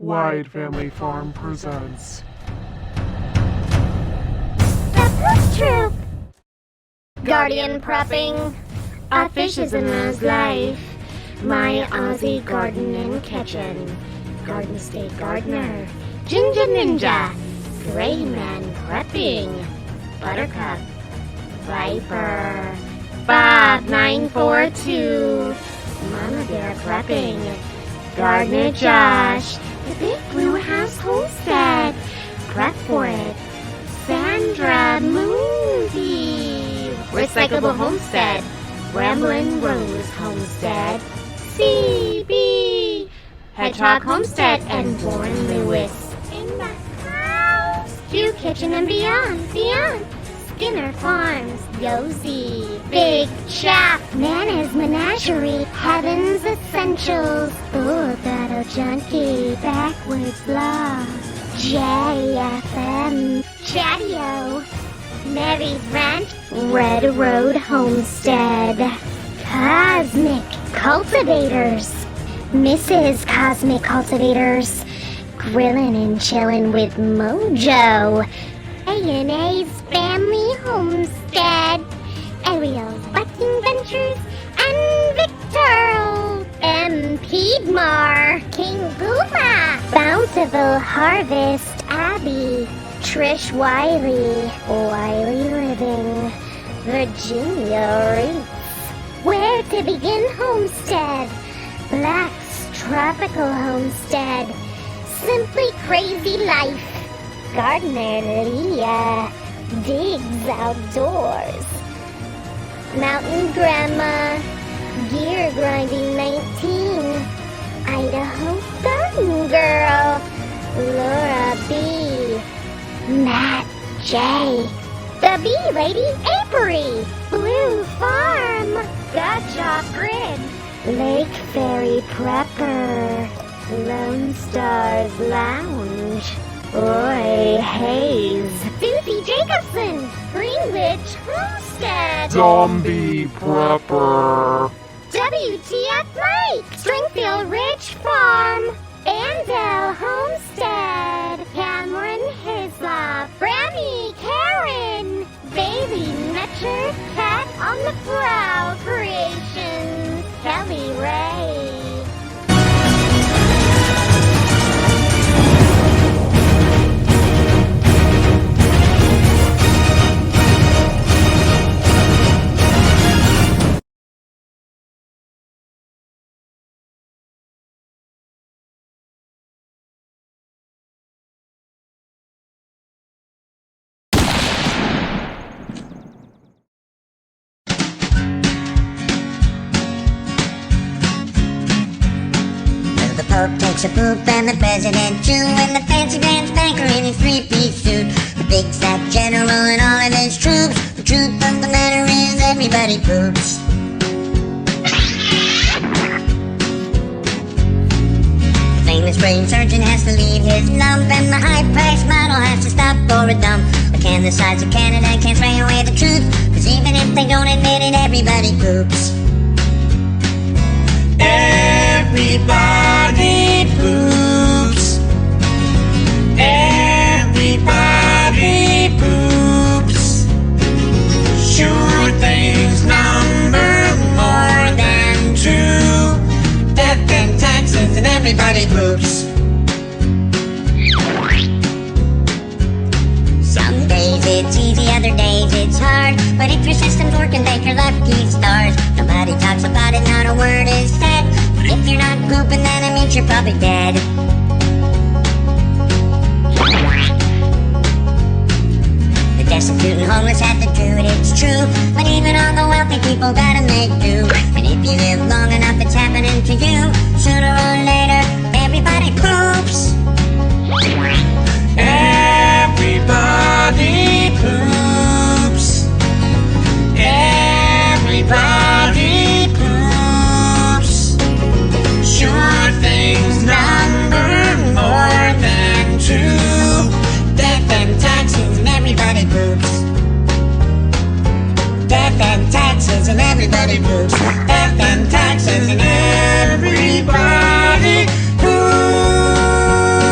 Wide Family Farm presents The Poop Troop! Guardian prepping. A fish is a man's life. My Aussie garden and kitchen. Garden State Gardener. Ginger Ninja. Gray Man prepping. Buttercup. Viper. Bob 942. Mama Bear prepping. Gardener Josh. The Big Blue House Homestead. Prep for it. Sandra Moonzy. Recyclable Homestead. Ramblin' Rose Homestead. CB. Hedgehog Homestead and Warren Lewis. In the house. Hugh Kitchen and Beyond. Skinner Farms. Yosie. Big Chap. Nana's Menagerie. Heaven's Essentials. Ooh, Battle Junkie. Backwards Law. JFM. Chatio. Mary's Ranch. Red Road Homestead. Cosmic Cultivators. Mrs. Cosmic Cultivators. Grillin' and chillin' with Mojo. A&A's Family Homestead. Ariel's Bucking Ventures. And Victor M. Piedmar. King Puma. Bountiful Harvest. Abby. Trish Wiley. Wiley Living. Virginia Reeds. Where to Begin Homestead. Black's Tropical Homestead. Simply Crazy Life. Gardener Leah. Digs Outdoors. Mountain Grandma. Gear Grinding 19. Idaho Garden Girl. Laura B. Matt J. The Bee Lady Apiary. Blue Farm. Gotcha Grid. Lake Fairy Prepper. Lone Stars Lounge. Roy Hayes. Susie Jacobson. Greenwich Homestead. Zombie Prepper. WTF Mike. Stringfield Ridge Farm. Andel Homestead. Cameron Hislop. Grammy Karen. Bailey Metcher. Cat on the Prowl Creations. Kelly Ray. The Pope takes a poop and the President too, and the fancy pants banker in his three-piece suit, the big fat general and all of his troops. The truth of the matter is everybody poops. The famous brain surgeon has to leave his lump, and the high-priced model has to stop for a dump. But can the sides of Canada can't spray away the truth, 'cause even if they don't admit it, everybody poops. Everybody poops. Everybody poops. Sure things number more than two. Death and taxes and everybody poops. Some days it's easy, other days it's hard. But if your system's working, thank your lucky stars. Nobody talks about it, not a word is said. But if you're not pooping, then it means you're probably dead. The destitute and homeless have to do it, it's true. But even all the wealthy people gotta make do. And if you live long enough, it's happening to you. Sooner or later, everybody poops. Everybody poops. Everybody poops. Sure things number more than two. Death and taxes and everybody poops. Death and taxes and everybody poops. Death and taxes and everybody poops.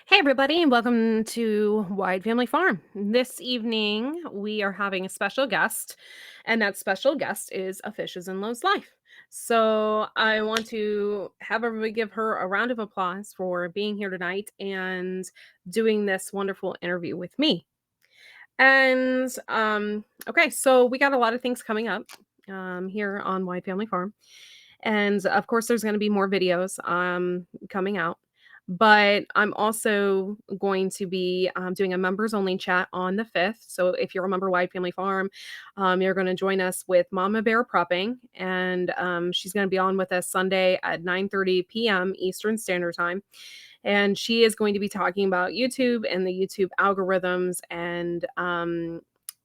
Hey, everybody, and welcome to Wide Family Farm. This evening, we are having a special guest, and that special guest is A Fishes and Lowe's Life. So, I want to have everybody give her a round of applause for being here tonight and doing this wonderful interview with me. And okay, so we got a lot of things coming up here on Wide Family Farm. And of course, there's going to be more videos coming out. But I'm also going to be doing a members only chat on the 5th. So if you're a member of Wide Family Farm, you're going to join us with Mama Bear Prepping. And she's going to be on with us Sunday at 9:30 p.m. Eastern Standard Time. And she is going to be talking about YouTube and the YouTube algorithms and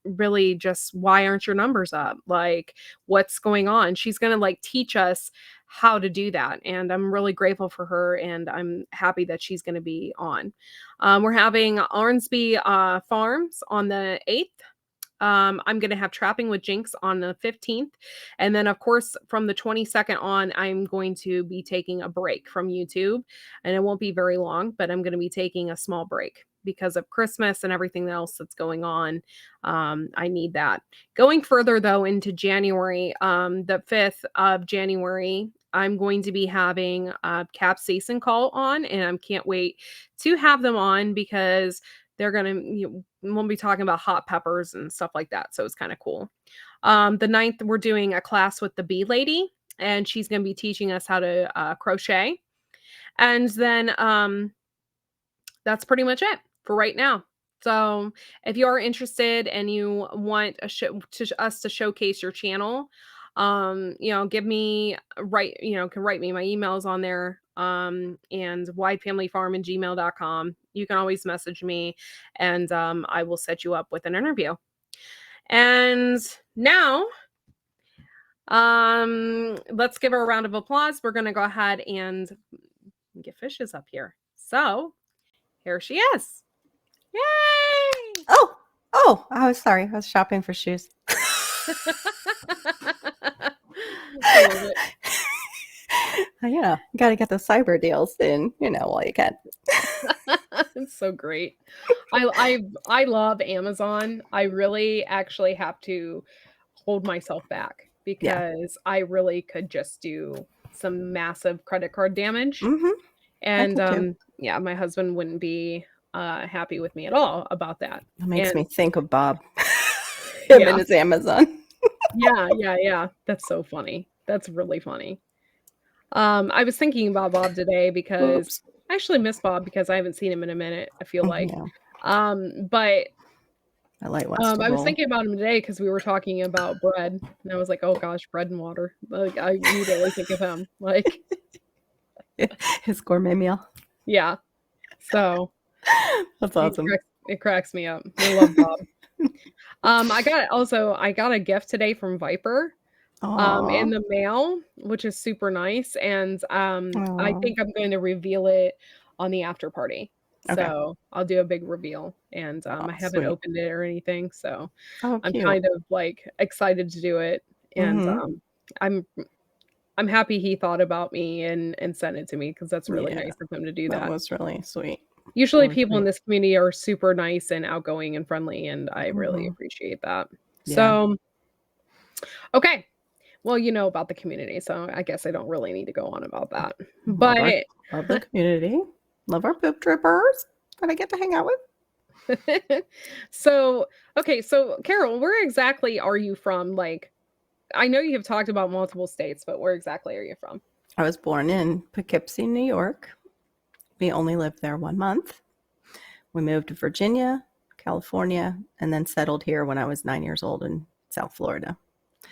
really just why aren't your numbers up? Like what's going on? She's going to like teach us how to do that. And I'm really grateful for her and I'm happy that she's going to be on. We're having Ormsby Farms on the 8th. I'm going to have Trapping with Jinx on the 15th. And then, of course, from the 22nd on, I'm going to be taking a break from YouTube. And it won't be very long, but I'm going to be taking a small break because of Christmas and everything else that's going on. I need that. Going further, though, into January, the 5th of January, I'm going to be having a capsaicin call on, and I can't wait to have them on because they're gonna we'll be talking about hot peppers and stuff like that. So it's kind of cool. The 9th, we're doing a class with the bee lady, and she's gonna be teaching us how to crochet. And then that's pretty much it for right now. So if you are interested and you want us to showcase your channel, give me can write me. My email's on there. And widefamilyfarm@gmail.com. You can always message me and I will set you up with an interview. And now let's give her a round of applause. We're gonna go ahead and get Fishes up here. So here she is. Yay! Oh, I was sorry. I was shopping for shoes. I love it. Yeah, you got to get those cyber deals in, while you can. It's so great. I love Amazon. I really actually have to hold myself back because I really could just do some massive credit card damage. Mm-hmm. And yeah, my husband wouldn't be happy with me at all about that. That makes And me think of Bob. Him Yeah. and his Amazon. Yeah. That's so funny. That's really funny. I was thinking about Bob today because Oops. I actually miss Bob because I haven't seen him in a minute, I feel like. Yeah, But my light wants to I was roll. thinking about him today because we were talking about bread, and I was like, "Oh gosh, bread and water." Like I immediately think of him. Like, His gourmet meal. yeah. So That's awesome. it cracks me up. I love Bob. I got a gift today from Viper. In the mail, which is super nice, and I think I'm going to reveal it on the after party. Okay. So I'll do a big reveal, and I haven't sweet. opened it or anything, so Oh, I'm cute. kind of like excited to do it, and I'm happy he thought about me and sent it to me because that's really Yeah, nice of him to do that that. was really sweet. Usually, Really people in sweet. this community are super nice and outgoing and friendly, and I really appreciate that. Yeah. So, okay. Well, you know about the community, so I guess I don't really need to go on about that. But Love the community. Love our poop drippers that I get to hang out with. so, okay, so Carol, where exactly are you from? Like, I know you have talked about multiple states, but where exactly are you from? I was born in Poughkeepsie, New York. We only lived there 1 month. We moved to Virginia, California, and then settled here when I was 9 years old in South Florida.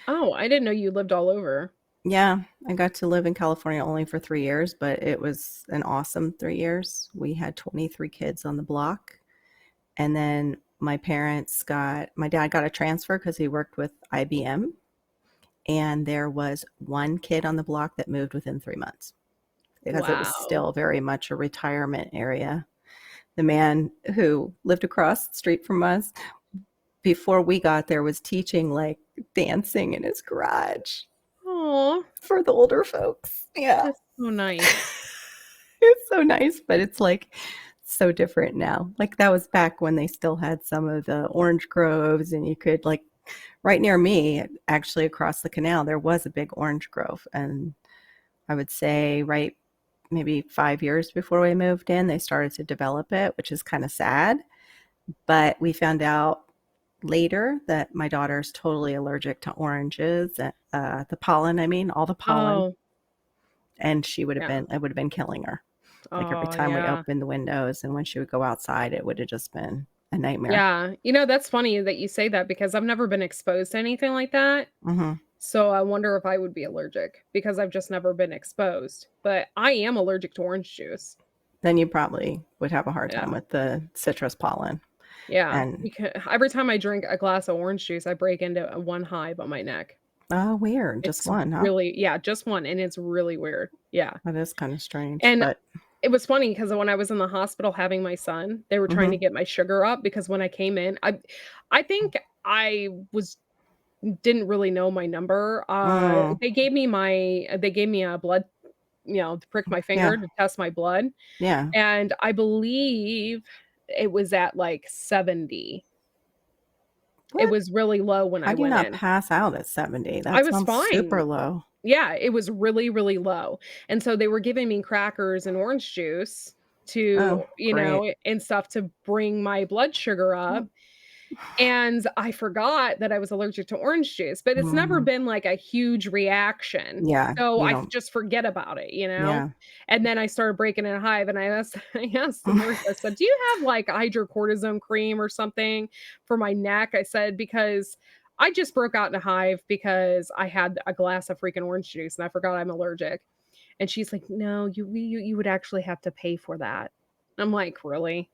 Oh, I didn't know you lived all over. Yeah, I got to live in California only for 3 years, but it was an awesome 3 years. We had 23 kids on the block. And then my dad got a transfer because he worked with IBM. And there was one kid on the block that moved within 3 months because it was still very much a retirement area. The man who lived across the street from us, before we got there, was teaching like dancing in his garage. Oh, for the older folks. Yeah. That's so nice. It's so nice, but it's like so different now. Like that was back when they still had some of the orange groves, and you could like right near me, actually across the canal, there was a big orange grove. And I would say right maybe 5 years before we moved in, they started to develop it, which is kind of sad. But we found out later that my daughter's totally allergic to oranges, the pollen, I mean, all the pollen. Oh, And it would yeah. have been killing her. Like every Oh, time we yeah. opened the windows and when she would go outside, it would have just been a nightmare. Yeah. That's funny that you say that because I've never been exposed to anything like that. Hmm. So I wonder if I would be allergic because I've just never been exposed. But I am allergic to orange juice. Then you probably would have a hard time Yeah. with the citrus pollen. Yeah. And Because every time I drink a glass of orange juice, I break into one hive on my neck. oh, weird. Just It's one, huh? really, yeah, just one. And it's really weird. Yeah. That is kind of strange, And but it was funny because when I was in the hospital having my son, they were trying to mhm. get my sugar up because when I came in, I think I was didn't really know my number. Mm, They gave me a blood, to prick my yeah, finger to test my blood, yeah. and I believe it was at like 70. It What? was really low when How I do you went not in. pass out at 70? I That was sounds super fine. low. Yeah, it was really, really low. And so they were giving me crackers and orange juice Oh, to, great. and stuff to bring my blood sugar up. And I forgot that I was allergic to orange juice, but it's never Mm, been like a huge reaction. yeah, So you I don't. just forget about it. Yeah. And then I started breaking in a hive and I asked the nurse, I said, "Do you have like hydrocortisone cream or something for my neck?" I said, because I just broke out in a hive because I had a glass of freaking orange juice and I forgot I'm allergic. And she's like, "No, you would actually have to pay for that." I'm like, "Really?"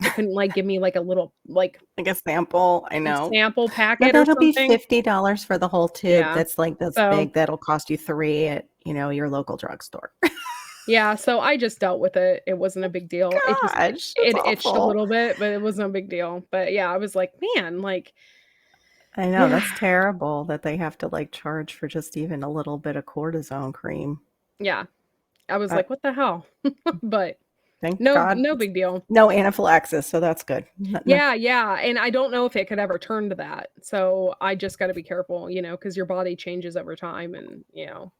They couldn't like give me like a little like Like a sample, I know. sample Yeah, packet or that'll be something? $50 for the whole tube. Yeah. That's like this So big. That'll cost you 3 at, your local drugstore. yeah, so I just dealt with it. It wasn't a big deal. Gosh, that's It itched a awful. little bit, but it was no big deal. But yeah, I was like, "Man, like." I know, Yeah. that's terrible that they have to, like, charge for just even a little bit of cortisone cream. Yeah. I was Uh, like, "What the hell?" But thank God no it's big deal. no anaphylaxis, so that's good. No. Yeah, yeah, and I don't know if it could ever turn to that. So I just gotta be careful, because your body changes over time and,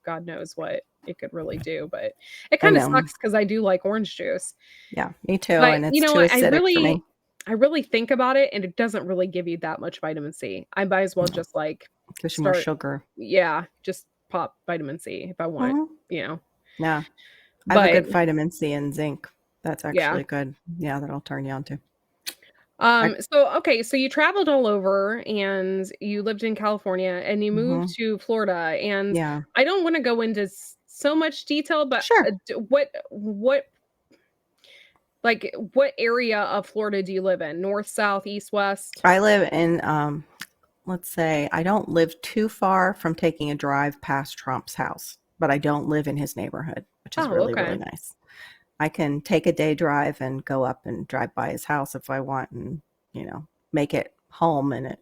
God knows what it could really do, but it I kinda know. sucks because I do like orange juice. Yeah, me too, But and you it's know too what? acidic for me. I really think about it, and it doesn't really give you that much vitamin C. I might as well No, just, like, gives you more start sugar. yeah, just pop vitamin C if I want, Mhm. you know? Yeah, I have a But good vitamin C and zinc. That's yeah. actually good. Yeah, that'll turn you on to. I So okay, so you traveled all over and you lived in California and you moved Mhm. to Florida, and Yeah. I don't wanna go into so much detail, but, Sure. d what area of Florida do you live in? North, south, east, west? I live in, let's say I don't live too far from taking a drive past Trump's house, but I don't live in his neighborhood, which is Oh, really, really okay. nice. I can take a day drive and go up and drive by his house if I want and, make it home and it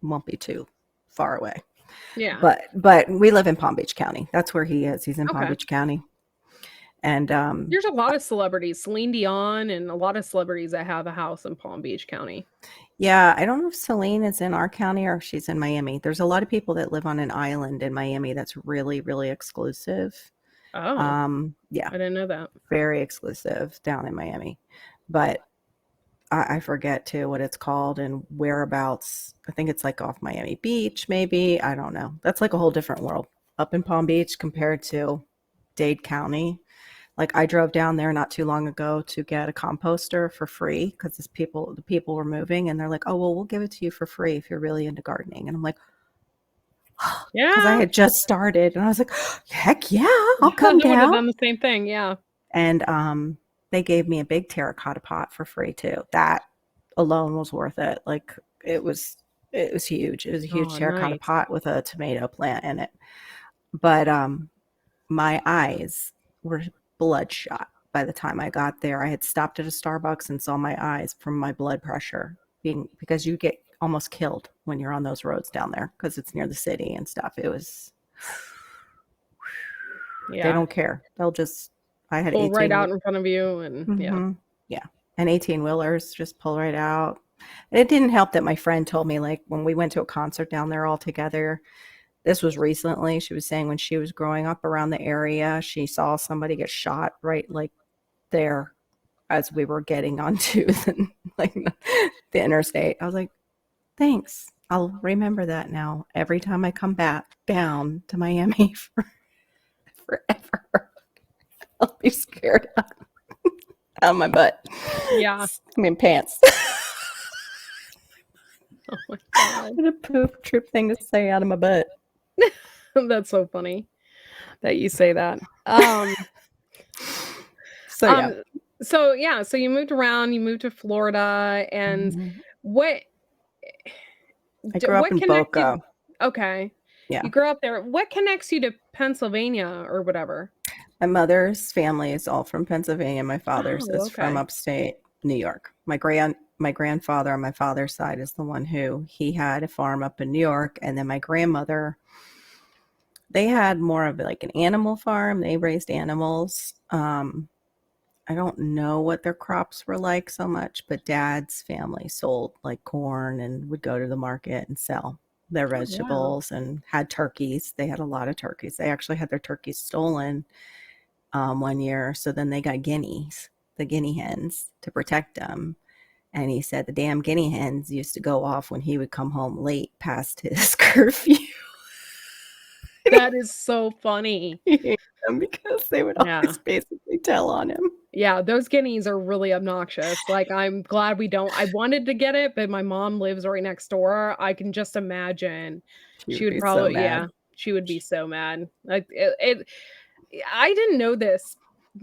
won't be too far away. Yeah. But we live in Palm Beach County. That's where he is. He's in Palm Okay. Beach County. And There's a lot of celebrities, Celine Dion and a lot of celebrities that have a house in Palm Beach County. yeah, I don't know if Celine is in our county or if she's in Miami. There's a lot of people that live on an island in Miami that's really, really exclusive. Oh, Yeah, I didn't know that. very exclusive down in Miami. But I forget too what it's called and whereabouts. I think it's like off Miami Beach, maybe. I don't know. That's like a whole different world up in Palm Beach compared to Dade County. Like I drove down there not too long ago to get a composter for free because the people were moving and they're like, oh, well, we'll give it to you for free if you're really into gardening. And I'm like, because I Yeah. had just started and I was like, heck yeah, I'll come I would have down. done the same thing, yeah. And they gave me a big terracotta pot for free too. That alone was worth it. Like it was huge. It was a huge Oh, terracotta nice. pot with a tomato plant in it. But my eyes were bloodshot by the time I got there. I had stopped at a Starbucks and saw my eyes from my blood pressure being because you get almost killed when you're on those roads down there because it's near the city and stuff. It was they Yeah. don't care. They'll just I had Pull right 18. out in front of you and yeah. Mhm. Yeah. and 18-wheelers just pull right out. And it didn't help that my friend told me, like, when we went to a concert down there all together, this was recently, she was saying when she was growing up around the area, she saw somebody get shot right like there as we were getting onto like the interstate. I was like, thanks. I'll remember that now every time I come back down to Miami forever. I'll be scared out of my butt. Yeah. I mean, pants. Oh my God. What a poop trip thing to say out of my butt. That's so funny that you say that. So, yeah. So you moved around, you moved to Florida, and Mhm. what I grew up what in connected Boca. okay. Yeah. You grew up there. What connects you to Pennsylvania or whatever? My mother's family is all from Pennsylvania. My father's Oh, is from okay. upstate New York. My grandfather on my father's side is the one who he had a farm up in New York, and then my grandmother, they had more of like an animal farm. They raised animals. I don't know what their crops were like so much, but dad's family sold like corn and would go to the market and sell their Oh, wow. vegetables and had turkeys. They had a lot of turkeys. They actually had their turkeys stolen one year. So then they got guineas, the guinea hens, to protect them. And he said the damn guinea hens used to go off when he would come home late past his curfew. That is so funny. Because they would Yeah. always basically tell on him. Yeah, those guineas are really obnoxious. Like, I'm glad we don't I wanted to get it, but my mom lives right next door. I can just imagine She she would would be so probably mad. yeah, she would be so mad. Like, I didn't know this.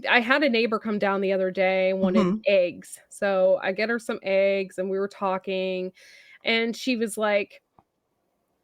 I had a neighbor come down the other day and wanted Mhm. eggs. So, I get her some eggs, and we were talking, and she was like,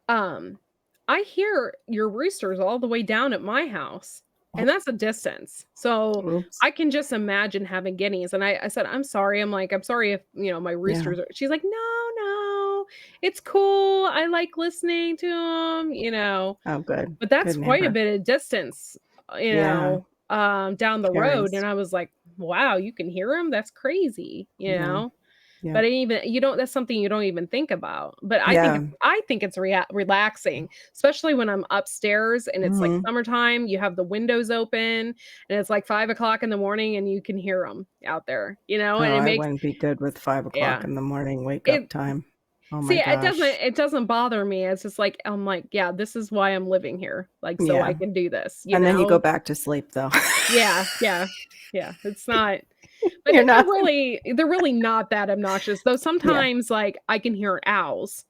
um, "I hear your roosters all the way down at my house," and Oh, that's a distance. So, oops. I can just imagine having guineas, and I said, "I'm sorry." I'm like, "I'm sorry if, my Yeah. roosters are." She's like, "No, no, it's cool. I like listening to them." Oh, good. But that's Good quite a neighbor. bit of distance, Yeah. down the road, and Carries. I was like, "Wow, you can hear them. That's crazy," you Yeah. know? Yeah. But even you don't that's something you don't even think about. But Yeah. I think it's relaxing, especially when I'm upstairs and it's, like, Mhm. summertime, you have the windows open, and it's, like, 5 o'clock in the morning, and you can hear them out there, and Oh, it I makes wouldn't be good with 5 o'clock yeah. in the morning wake up It time. Oh my See, gosh. it doesn't bother me, it's just like, I'm like, "Yeah, this is why I'm living here, like, so I Yeah. can do this," you And then you go know? back to sleep though. Yeah, yeah, yeah, it's not but You're not. they're really not that obnoxious, though Yeah. sometimes, like, I can hear owls,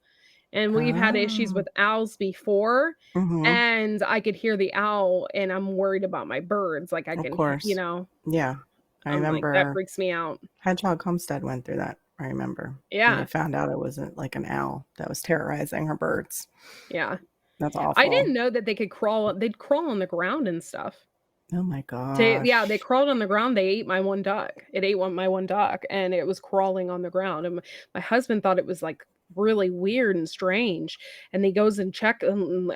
and we've had issues Oh. with owls before, Mhm. and I could hear the owl, and I'm worried about my birds, like, I Of can course. Yeah. I I'm like, that remember freaks me out. Hedgehog Homestead went through that. I remember when they Yeah, found out it wasn't like an owl that was terrorizing her birds. yeah. That's I awful. didn't know that they'd crawl on the ground and stuff. Oh my They gosh. crawled on the ground, they ate my one duck. It ate my one duck, and it was crawling on the ground, and my husband thought it was, like, really weird and strange, and he goes and check and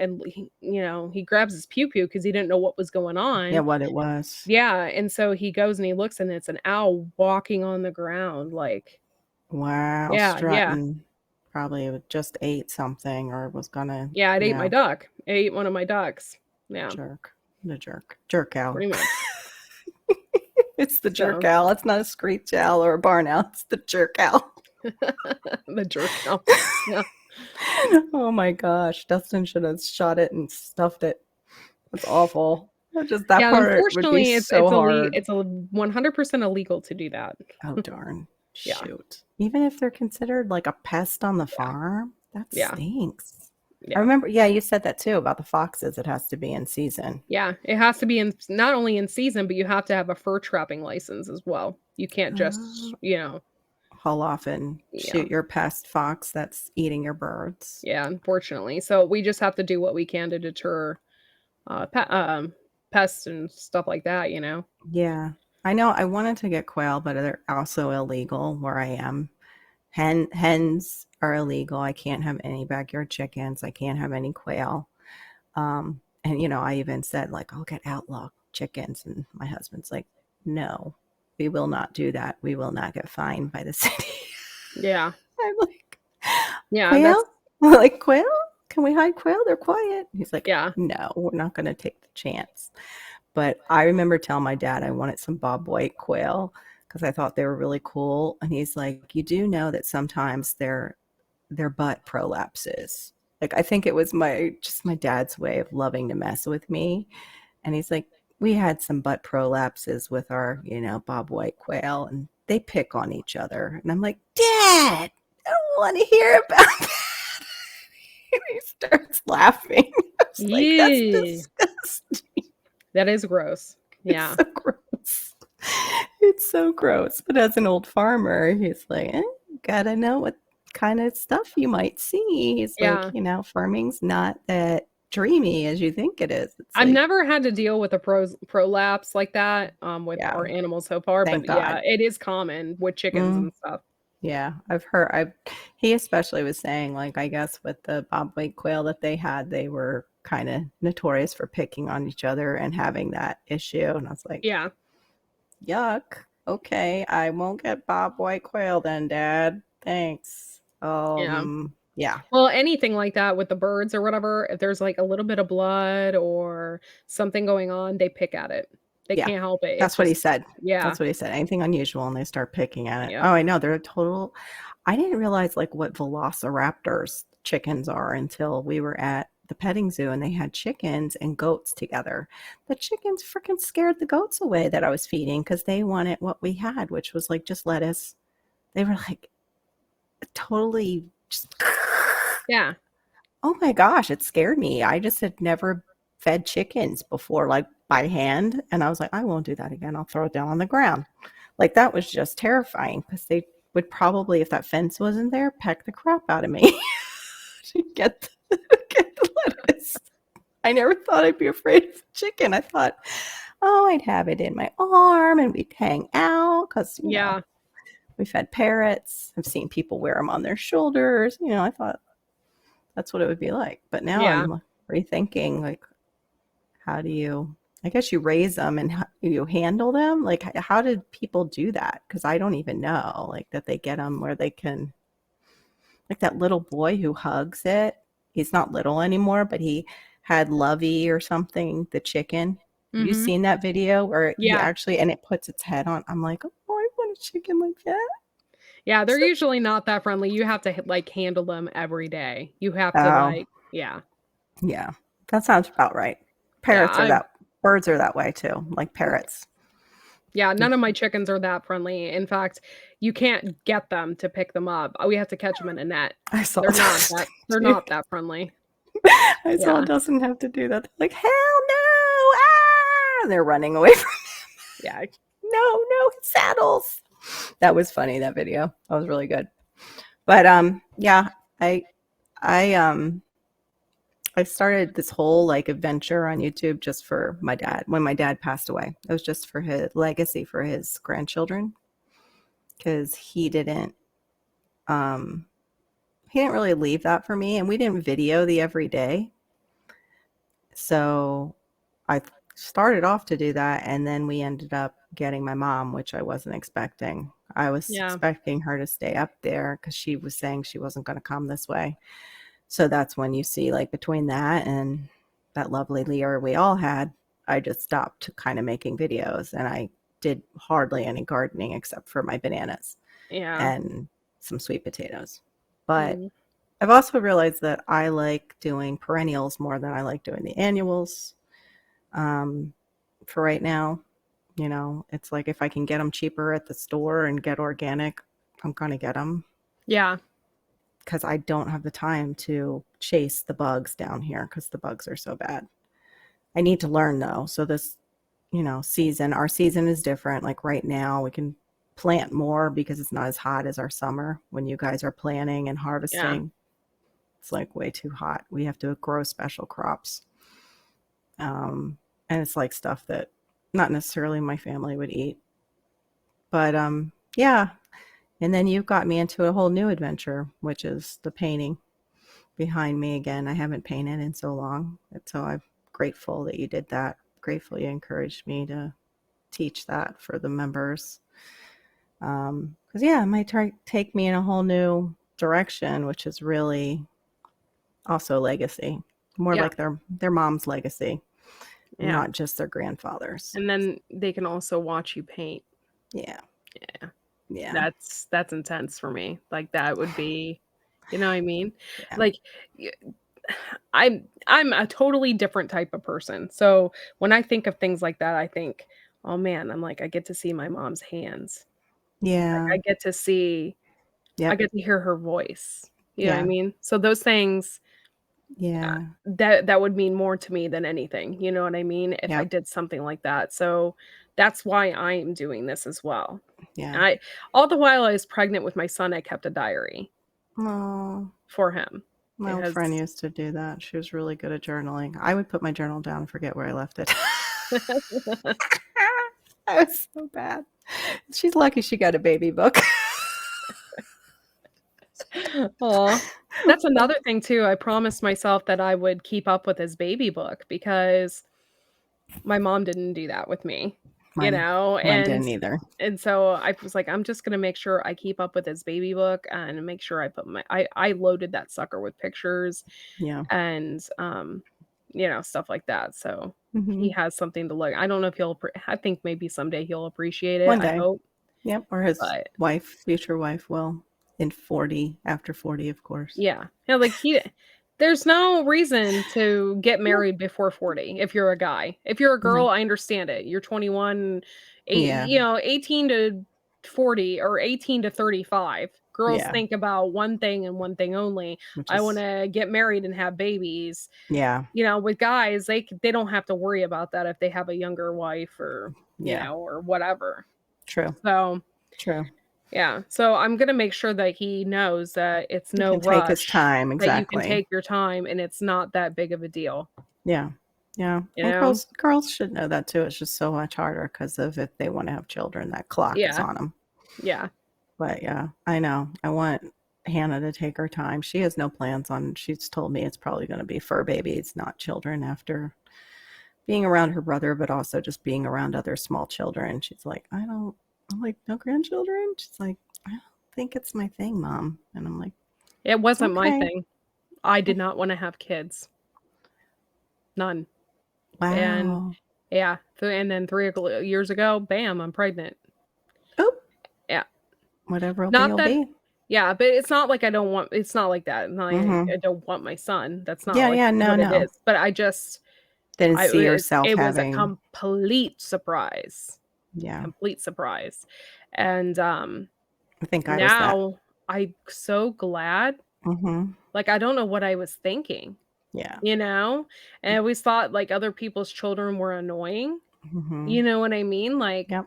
he grabs his pew pew because he didn't know what was going Yeah, on. what it was. Yeah, and so he goes and he looks, and it's an owl walking on the ground, like Wow, yeah, yeah, strutting. Probably just ate something or was gonna, yeah, it ate my yeah, duck. It ate one of my ducks. Yeah, jerk. The jerk. Jerk owl. pretty much. It's the jerk So, owl. It's not a screech owl or a barn owl. It's the jerk owl. the jerk owl. Yeah. Oh my gosh. Dustin should have shot it and stuffed it. That's awful. Just that Yeah, part would be unfortunately, so hard. it's a 100% illegal to do that. Oh, darn. Yeah, Shoot. Even if they're considered like a pest on the yeah, farm, that yeah, stinks. I yeah, remember, yeah, you said that too about the foxes. It has to be in season. yeah. It has to be not only in season, but you have to have a fur trapping license as well. You can't just, Uh, Haul off and yeah, shoot your pest fox that's eating your birds. yeah, unfortunately. So we just have to do what we can to deter pests and stuff like that. Yeah. I know I wanted to get quail, but they're also illegal where I am. Hens are illegal. I can't have any backyard chickens. I can't have any quail. And I even said like, I'll get outlaw chickens, and my husband's like, no. we will not do that. We will not get fined by the city. Yeah. I'm like, Yeah. quail? I'm like, quail? Can we hide quail? They're quiet. He's like, Yeah. no, we're not going to take the chance. But I remember telling my dad I wanted some Bob White quail because I thought they were really cool. And he's like, you do know that sometimes their butt prolapses. Like, I think it was my dad's way of loving to mess with me. And he's like, we had some butt prolapses with our, Bob White quail, and they pick on each other. And I'm like, Dad, I don't want to hear about that. And he starts laughing. I was like, that's Yee. disgusting. That is gross. Yeah. It's so gross. It's so gross. But as an old farmer, he's like, gotta know what kind of stuff you might see. He's Yeah. like, farming's not that dreamy as you think it is. It's I've like, never had to deal with a prolapse like that with yeah, our animals so far, thank but yeah, God. it is common with chickens Mm, and stuff. yeah, I've heard. He especially was saying, like, I guess with the bobwhite quail that they had, they were kind of notorious for picking on each other and having that issue. And I was like, Yeah. yuck. Okay, I won't get bobwhite quail then, Dad. Thanks. Yeah. Yeah, Well, anything like that with the birds or whatever, if there's like a little bit of blood or something going on, they pick at it. They yeah. can't help it. It's That's what he just, said. yeah. That's what he said. Anything unusual, and they start picking at it. Yeah. Oh, I know. They're a total. I didn't realize like what velociraptors chickens are until we were at the petting zoo and they had chickens and goats together. The chickens freaking scared the goats away that I was feeding because they wanted what we had, which was like just lettuce. They were like totally just. Yeah. Oh my gosh, it scared me. I just had never fed chickens before, like by hand. And I was like, I won't do that again. I'll throw it down on the ground. Like that was just terrifying because they would probably, if that fence wasn't there, peck the crap out of me to get the lettuce. I never thought I'd be afraid of chicken. I thought, oh, I'd have it in my arm and we'd hang out because, Yeah. we fed parrots. I've seen people wear them on their shoulders. I thought that's what it would be like. But now Yeah. I'm rethinking, like, how do you, I guess you raise them and you handle them? Like, how did people do that? Because I don't even know, like, that they get them where they can, like that little boy who hugs it. He's not little anymore, but he had Lovey or something, the chicken. Have you Mhm. seen that video where he Yeah. actually, and it puts its head on? I'm like, oh, I want a chicken like that. Yeah, they're usually not that friendly. You have to like handle them every day. You have to Oh, like, yeah. yeah. That sounds about right. Yeah, Birds are that way too, like parrots. yeah, none of my chickens are that friendly. In fact, you can't get them to pick them up. We have to catch them in a net. I saw They're not that that they're too. not that friendly. I saw Yeah. it doesn't have to do that. They're like, hell no! Ah! And they're running away from Yeah. no saddles. That was funny, that video. That was really good. But yeah, I started this whole like adventure on YouTube just for my dad when my dad passed away. It was just for his legacy for his grandchildren because he didn't really leave that for me, and we didn't video the everyday. So I started off to do that, and then we ended up getting my mom, which I wasn't expecting. I was Yeah. expecting her to stay up there because she was saying she wasn't going to come this way. So that's when you see, like, between that and that lovely Lear we all had, I just stopped kind of making videos, and I did hardly any gardening except for my bananas Yeah. and some sweet potatoes. But Mm. I've also realized that I like doing perennials more than I like doing the annuals. For right now, it's like if I can get them cheaper at the store and get organic, I'm going to get them Yeah. because I don't have the time to chase the bugs down here because the bugs are so bad. I need to learn though. So this, our season is different. Like right now, we can plant more because it's not as hot as our summer when you guys are planting and Yeah. harvesting. It's like way too hot. We have to grow special crops. And it's like stuff that not necessarily my family would eat. But yeah. And then you've got me into a whole new adventure, which is the painting behind me again. I haven't painted in so long. And so I'm grateful that you did that. Grateful you encouraged me to teach that for the members. Because yeah, it might take me in a whole new direction, which is really also legacy, more Yeah. like their mom's legacy, Yeah. not just their grandfather's. And then they can also watch you paint. Yeah. Yeah. Yeah. That's intense for me. Like, that would be, you know what I mean? Yeah. Like, y I'm a totally different type of person. So, when I think of things like that, I think, "Oh, man," I'm like, "I get to see my mom's hands." Like, Yeah. I get to see I Yep. get to hear her voice. You know what I Yeah. mean? So those things, Yeah. that would mean more to me than anything, you know what I mean, if I Yep. did something like that. So, that's why I am doing this as well. Yeah. I all the while I was pregnant with my son, I kept a diary Oh, for him my old because friend used to do that. She was really good at journaling. I would put my journal down and forget where I left it. That was so bad. She's lucky she got a baby book. Aw. That's another thing too, I promised myself that I would keep up with his baby book because my mom didn't do that with me, you Mine, know, mine didn't either. and so I was like, "I'm just gonna make sure I keep up with his baby book and make sure I put my" I loaded that sucker with pictures Yeah. and, stuff like that, so he Hmm. has something to look I don't know if I think maybe someday he'll appreciate it, One I day. hope, Yep. Or his but future wife will in 40, after 40, of course. yeah. Yeah, like, there's no reason to get Nope. married before 40 if you're a guy. If you're a No. girl, I understand it. You're 21, Yeah. 18 to 40 or 18 to 35. Girls Yeah. think about one thing and one thing only. Which I is, wanna get married and have babies. yeah. With guys, they don't have to worry about that if they have a younger wife or, Yeah. or whatever. True. So, True. yeah, so I'm gonna make sure that he knows that it's He no can take his rush, time. that you can Exactly. take your time and it's not that big of a deal, Yeah. Yeah. you And know? girls should know that too. It's just so much harder because of if they want to have children, that clock is Yeah, on them. yeah, But yeah, I know. I want Hannah to take her time. She has no plans on, she's told me it's probably going to be fur babies, not children, after being around her brother, but also just being around other small children. She's like, I'm like, no grandchildren? She's like, I don't think it's my thing, Mom. And I'm like, it wasn't my okay. thing. I did not wanna have kids. None, and Wow. yeah, and then 3 years ago, bam, I'm pregnant. Oh, Yeah, whatever will be, not will that be. yeah, but it's not like it's not like that, not like Mm-hmm. I don't want my son, that's not Yeah, like yeah, no, what it no. is, but I just Didn't I see yourself it was a having, complete surprise. yeah. Complete surprise. And, I think I was that. now I'm so glad, Mm-hmm. like, I don't know what I was thinking, Yeah. you know? And I always thought, like, other people's children were annoying, Mm-hmm. you know what I mean? Like, Yep.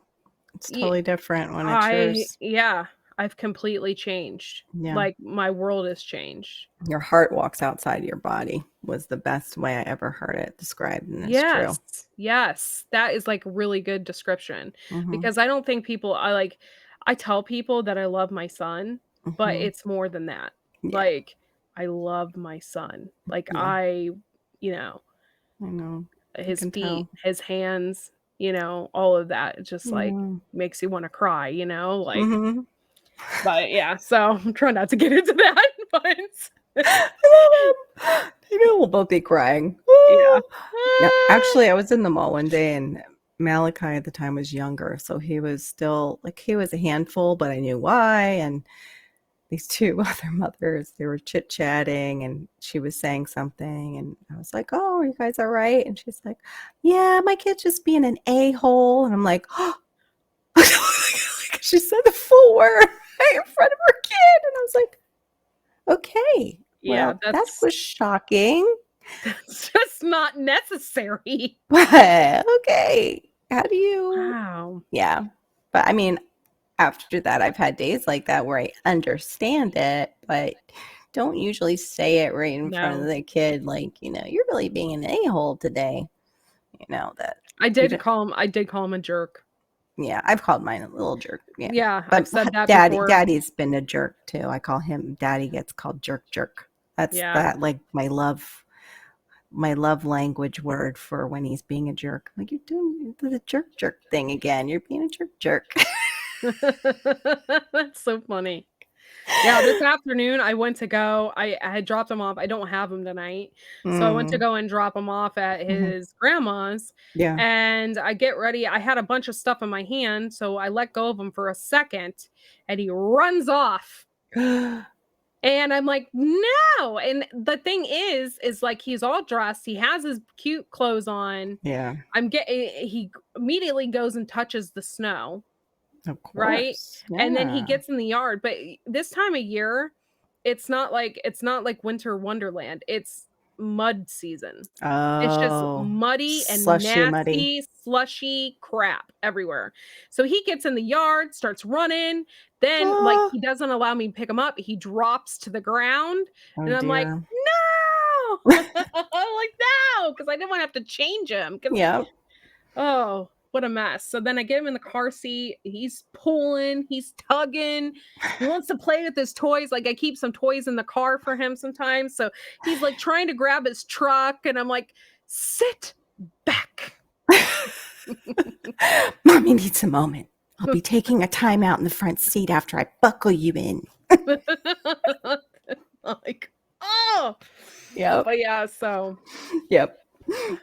It's totally different when it's I yours. yeah, I've completely changed. Yeah. Like, my world has changed. Your heart walks outside your body was the best way I ever heard it described, and it's true. Yes, yes, that is, like, really good description Mhm. because I don't think I tell people that I love my son, but Mhm. it's more than that. Yeah. Like, I love my son. Like, Yeah. you know, I know. I his can feet, tell. his hands, all of that, it just, like, Yeah. makes you wanna cry, like Mhm. but, yeah, so I'm trying not to get into that, but I love him. I know we'll both be crying. yeah. No, actually, I was in the mall one day, and Malachi at the time was younger, so he was still like, he was a handful, but I knew why. And these two other mothers, they were chit-chatting, and she was saying something, and I was like, "Oh, are you guys all right?" And she's like, "Yeah, my kid's just being an a-hole." And I'm like, "Oh." She said the full word right in front of her kid, and I was like, "Okay, Yeah, well, that was shocking, that's just not necessary. but okay. How do you?" Wow. Yeah. But I mean, after that, I've had days like that where I understand it, but don't usually say it right in front of No. the kid, like, "You're really being an a-hole today." That I you did don't, call him I did call him a jerk. yeah, I've called mine a little jerk. Yeah. Yeah, I've But said that before. daddy's been a jerk too. I call him daddy, gets called jerk. That's Yeah. that, like, my love language word for when he's being a jerk. Like, you're doing the jerk thing again. You're being a jerk. That's so funny. Yeah, this afternoon I went to go I had dropped him off. I don't have him tonight. So I went to Mm, go and drop him off at mhm. his grandma's, Yeah. and I get ready. I had a bunch of stuff in my hand, so I let go of him for a second, and he runs off. And I'm like, "No!" And the thing is like he's all dressed, he has his cute clothes on. Yeah, I'm getting he immediately goes and touches the snow. of Right? course. And then he Yeah. gets in the yard, but this time of year, it's not like winter wonderland, it's mud season. It's just Oh, muddy and slushy muddy. nasty, slushy crap everywhere. So he gets in the yard, starts running, then, like, Oh, he doesn't allow me to pick him up, he drops to the ground, oh and I'm like, dear. "No!" I'm like, "No!" 'Cause I didn't wanna have to change him 'cause Yep. oh, what a mess. So then I get him in the car seat. He's pulling, he's tugging. He wants to play with his toys. Like I keep some toys in the car for him sometimes. So he's like trying to grab his truck, and I'm like, sit back. Mommy needs a moment. I'll be taking a time out in the front seat after I buckle you in. Like, oh, Yep. but yeah, so Yep.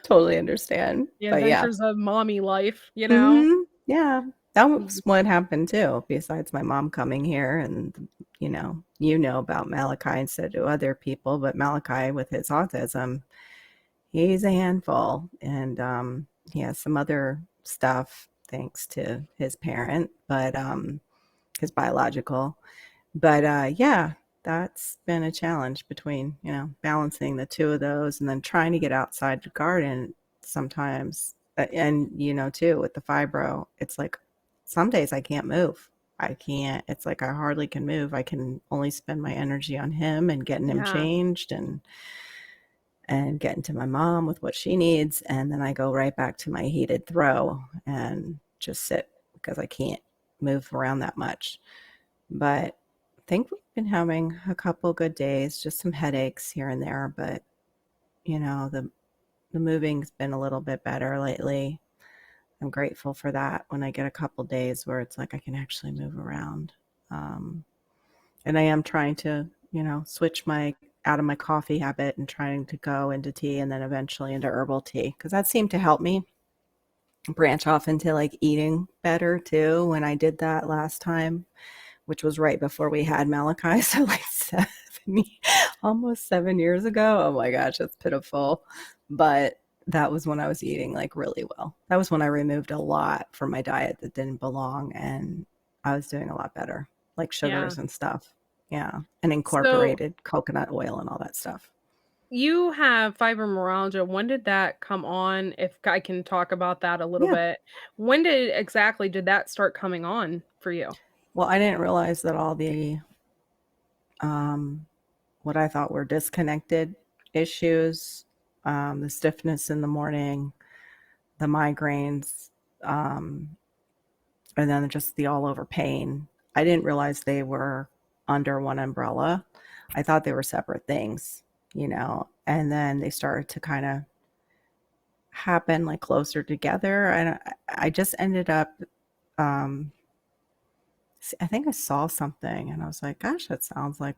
Totally understand. the But yeah. adventures of mommy life, you know? Yeah. That Mhm. was what happened too, besides my mom coming here and you know about Malachi and so do other people, but Malachi with his autism, he's a handful and he has some other stuff thanks to his parent, but his biological. But yeah, that's been a challenge between, balancing the two of those and then trying to get outside the garden sometimes. And, too, with the fibro, it's like some days I can't move. I can't, it's like I hardly can move. I can only spend my energy on him and getting him Yeah. changed and getting to my mom with what she needs. And then I go right back to my heated throw and just sit because I can't move around that much. But I think we've been having a couple good days, just some headaches here and there, but the moving's been a little bit better lately. I'm grateful for that when I get a couple days where it's like I can actually move around. Um, and I am trying to, switch my out of my coffee habit and trying to go into tea and then eventually into herbal tea because that seemed to help me branch off into like eating better too when I did that last time, which was right before we had Malachi. So like almost 7 years ago. Oh my gosh, that's pitiful. But that was when I was eating like really well. That was when I removed a lot from my diet that didn't belong and I was doing a lot better, like Yeah. sugars and stuff. Yeah. And So incorporated coconut oil and all that stuff. you have fibromyalgia. When did that come on? If I can talk about that a little Yeah. bit. When did exactly did that start coming on for you? Well, I didn't realize that all the um what I thought were disconnected issues, the stiffness in the morning, the migraines, um, and then just the all over pain. I didn't realize they were under one umbrella. I thought they were separate things, and then they started to kind of happen like closer together. And I just ended up, um, I think I saw something and I was like, gosh, that sounds like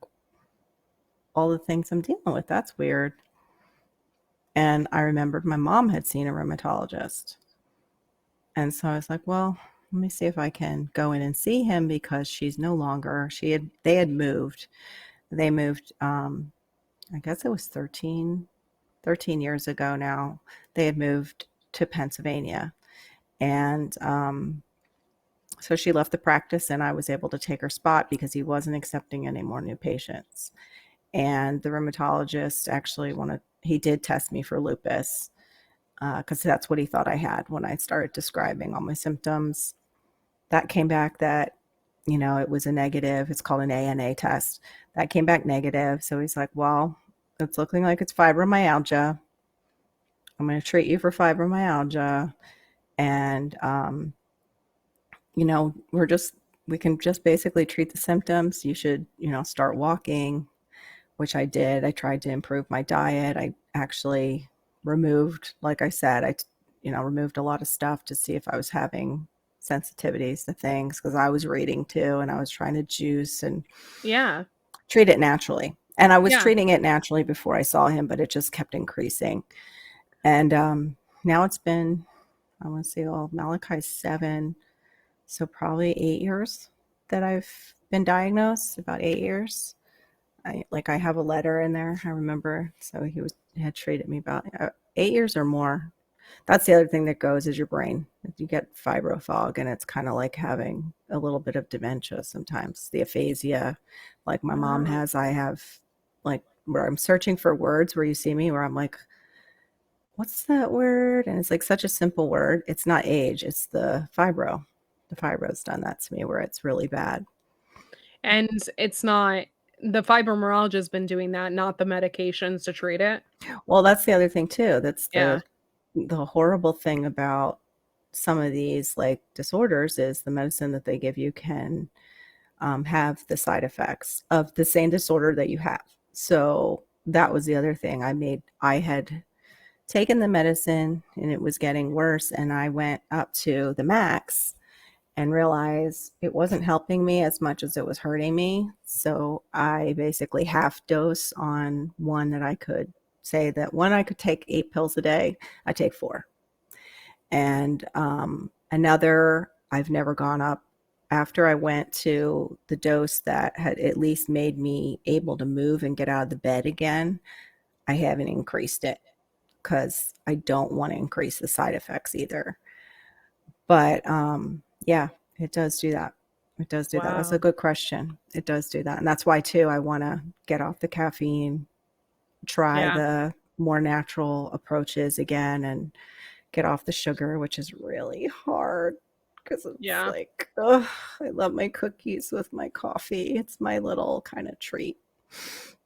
all the things I'm dealing with. That's weird. And I remembered my mom had seen a rheumatologist. And so I was like, well, let me see if I can go in and see him because she's no longer, they had moved. They moved, I guess it was 13 years ago now. They had moved to Pennsylvania. And so she left the practice and I was able to take her spot because he wasn't accepting any more new patients. And the rheumatologist actually he did test me for lupus because that's what he thought I had when I started describing all my symptoms. That came back that, it was a negative. It's called an ANA test. That came back negative. So he's like, well, it's looking like it's fibromyalgia. I'm going to treat you for fibromyalgia. And, we can just basically treat the symptoms. You should, start walking, which I did. I tried to improve my diet. I actually removed, like I said, removed a lot of stuff to see if I was having sensitivities to things because I was reading too, and I was trying to juice and Yeah. treat it naturally. And I was Yeah. treating it naturally before I saw him, but it just kept increasing. And now it's been, I want to say, Malachi's 7, so probably 8 years that I've been diagnosed. About 8 years. I have a letter in there. I remember. So he had treated me about 8 years or more. That's the other thing that goes is your brain. You get fibro fog, and it's kind of like having a little bit of dementia sometimes. The aphasia, like my mom has, I have, like where I'm searching for words where you see me, where I'm like, what's that word? And it's like such a simple word. It's not age, it's the fibro. The fibro's done that to me where it's really bad. And it's not the fibromyalgia has been doing that, not the medications to treat it. Well, that's the other thing too. That's Yeah. the horrible thing about some of these like disorders is the medicine that they give you can have the side effects of the same disorder that you have. So that was the other thing. I had taken the medicine and it was getting worse, and I went up to the max and realized it wasn't helping me as much as it was hurting me. So I basically half dose on one that I could say that one I could take 8 pills a day, I take 4. And another, I've never gone up. After I went to the dose that had at least made me able to move and get out of the bed again, I haven't increased it because I don't want to increase the side effects either. But yeah, it does do that. It does do that. That's a Wow. good question. It does do that. And that's why, too, I want to get off the caffeine, try Yeah. the more natural approaches again, and get off the sugar, which is really hard because it's Yeah. like, oh, I love my cookies with my coffee. It's my little kind of treat.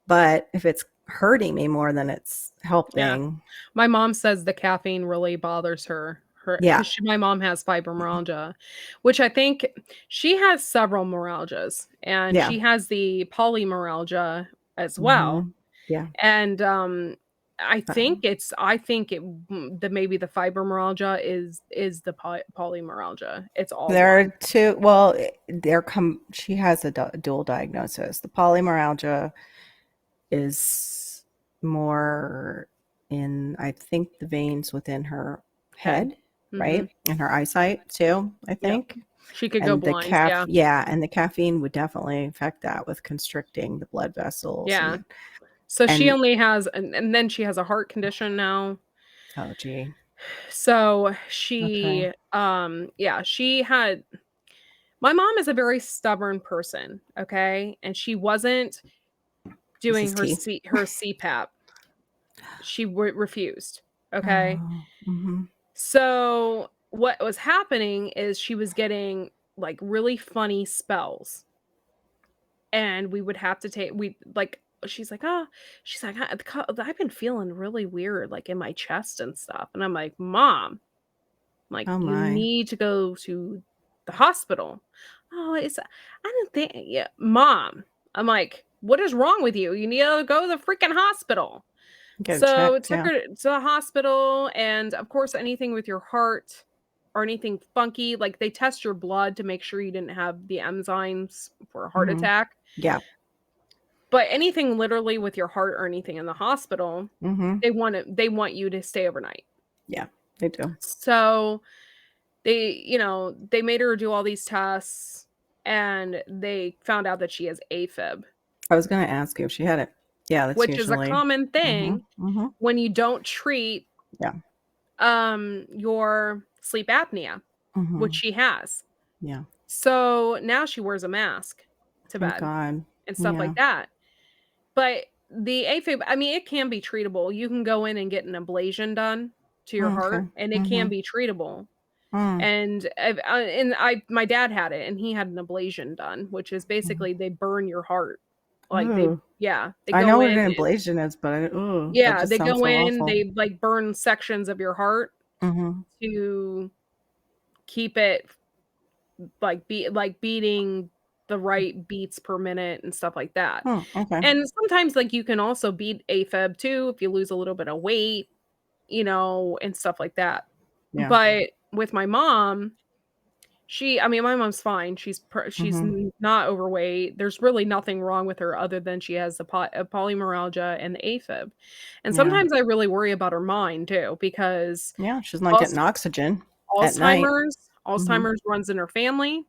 But if it's hurting me more than it's Yeah. helping, My mom says the caffeine really bothers her yeah, because my mom has fibromyalgia, which I think she has several myalgias, and yeah, she has the polymyalgia as well. yeah. And, Uh, I think that maybe the fibromyalgia is the polymyalgia. It's all There are one. two. Well, she has a dual diagnosis. The polymyalgia is more in, I think, the veins within her Head. head, Mhm. right? And her eyesight too, I Yep. think. She could go And blind, yeah. and the caffeine would definitely affect that with constricting the blood vessels Yeah. So she and only has and then she has a heart condition now. oh gee. So Okay. yeah, she had my mom is a very stubborn person, okay? And she wasn't This doing is tea. her CPAP. She refused, okay? Oh, mm-hmm. So what was happening is she was getting like really funny spells, and we would have to take we like she's like, "Oh," she's like, I've been feeling really weird like in my chest and stuff." And I'm like, "Mom, like, Oh you my. need to go to the hospital." "Oh, it's I don't think yeah, Mom." I'm like, "What is wrong with you? You need to go to the freaking hospital." Get it So, checked, took yeah. her to the hospital, and, of course, anything with your heart or anything funky, like, they test your blood to make sure you didn't have the enzymes for a heart Mm-hmm. attack, Yeah. but anything literally with your heart or anything in the hospital, Mm-hmm. they want you to stay overnight. Yeah, they do. So, they made her do all these tests, and they found out that she has AFib, I was gonna ask you if she had it. Yeah, that's which is a usually common mm-hmm. thing Mm-hmm. when you don't treat, Yeah. your sleep apnea, which Mm-hmm. she has. Yeah. So, now she wears a mask to Thank bed God. and stuff Yeah. like that. But the AFib, I mean, it can be treatable. You can go in and get an ablation done to your Okay. heart, and it can Mm-hmm. be treatable. Mm. My dad had it, and he had an ablation done, which is Mhm. basically they burn your heart. Like, Ooh. they I go know what in an and ablation is, but that yeah, just they sounds go so in, awful. they, like, burn sections of your heart Mhm. to keep it, beating the right beats per minute and stuff like that. Okay. And sometimes, like, you can also beat AFib too if you lose a little bit of weight, and stuff like that. Yeah. But with my mom, I mean, my mom's fine. She's Mhm. not overweight. There's really nothing wrong with her other than she has a polymoralgia and the AFib. And Yeah. sometimes I really worry about her mind too because Yeah, she's not Als getting oxygen at night. Alzheimer's Mhm. Alzheimer's runs in her family,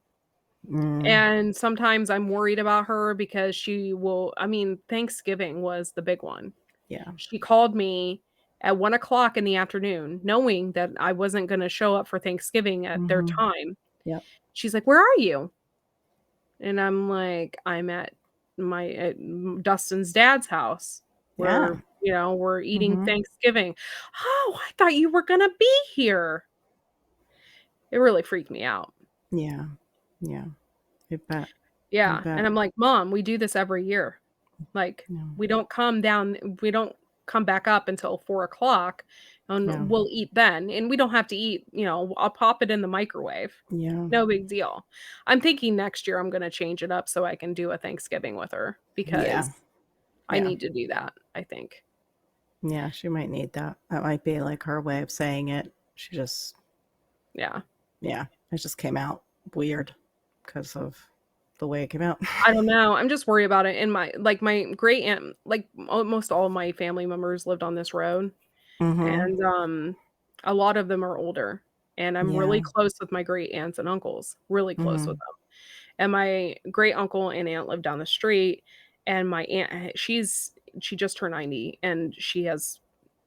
Mm. and sometimes I'm worried about her because I mean, Thanksgiving was the big one. Yeah. She called me at 1 o'clock in the afternoon knowing that I wasn't gonna show up for Thanksgiving at their Mhm. time. Yep. She's like, "Where are you?" And I'm like, "I'm at Dustin's dad's house. Yeah. We're eating Mhm. Thanksgiving." "Oh, I thought you were gonna be here." It really freaked me out. Yeah. Yeah. You bet. You Yeah, bet. and I'm like, "Mom, we do this every year. Like, Yeah. we don't come back up until 4 o'clock, Yeah. and we'll eat then, and we don't have to eat, I'll pop it in the microwave. Yeah. No big deal." I'm thinking next year I'm gonna change it up so I can do a Thanksgiving with her Yeah. because I Yeah. need to do that, I think. Yeah, she might need that. That might be like her way of saying it. She just, Yeah. yeah, it just came out weird because of the way it came out. I don't know, I'm just worried about it, and my great aunt almost all of my family members lived on this road. Mhm. And, a lot of them are older, and I'm really Yeah. close with my great aunts and uncles, really close with Mhm. them. And my great uncle and aunt live down the street, and my aunt, she just turned 90, and she has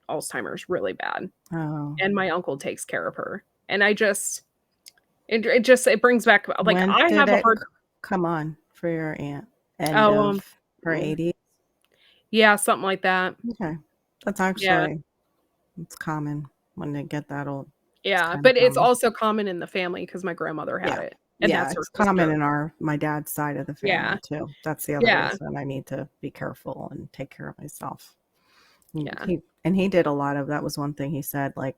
Alzheimer's really bad, Oh. and my uncle takes care of her. And it brings back, like, When I did have a it hard. come on for your aunt? End Oh, of her mm, 80s? yeah, something like that. Okay. That's Yeah. actually it's common when they get that old. It's Yeah, kind of but it's common. also common in the family because my grandmother had Yeah. it, and Yeah, that's her it's common sister. in my dad's side of the Yeah, family too. That's the other yeah, reason I need to be careful and take care of myself. yeah. He did a lot of that was one thing he said, like,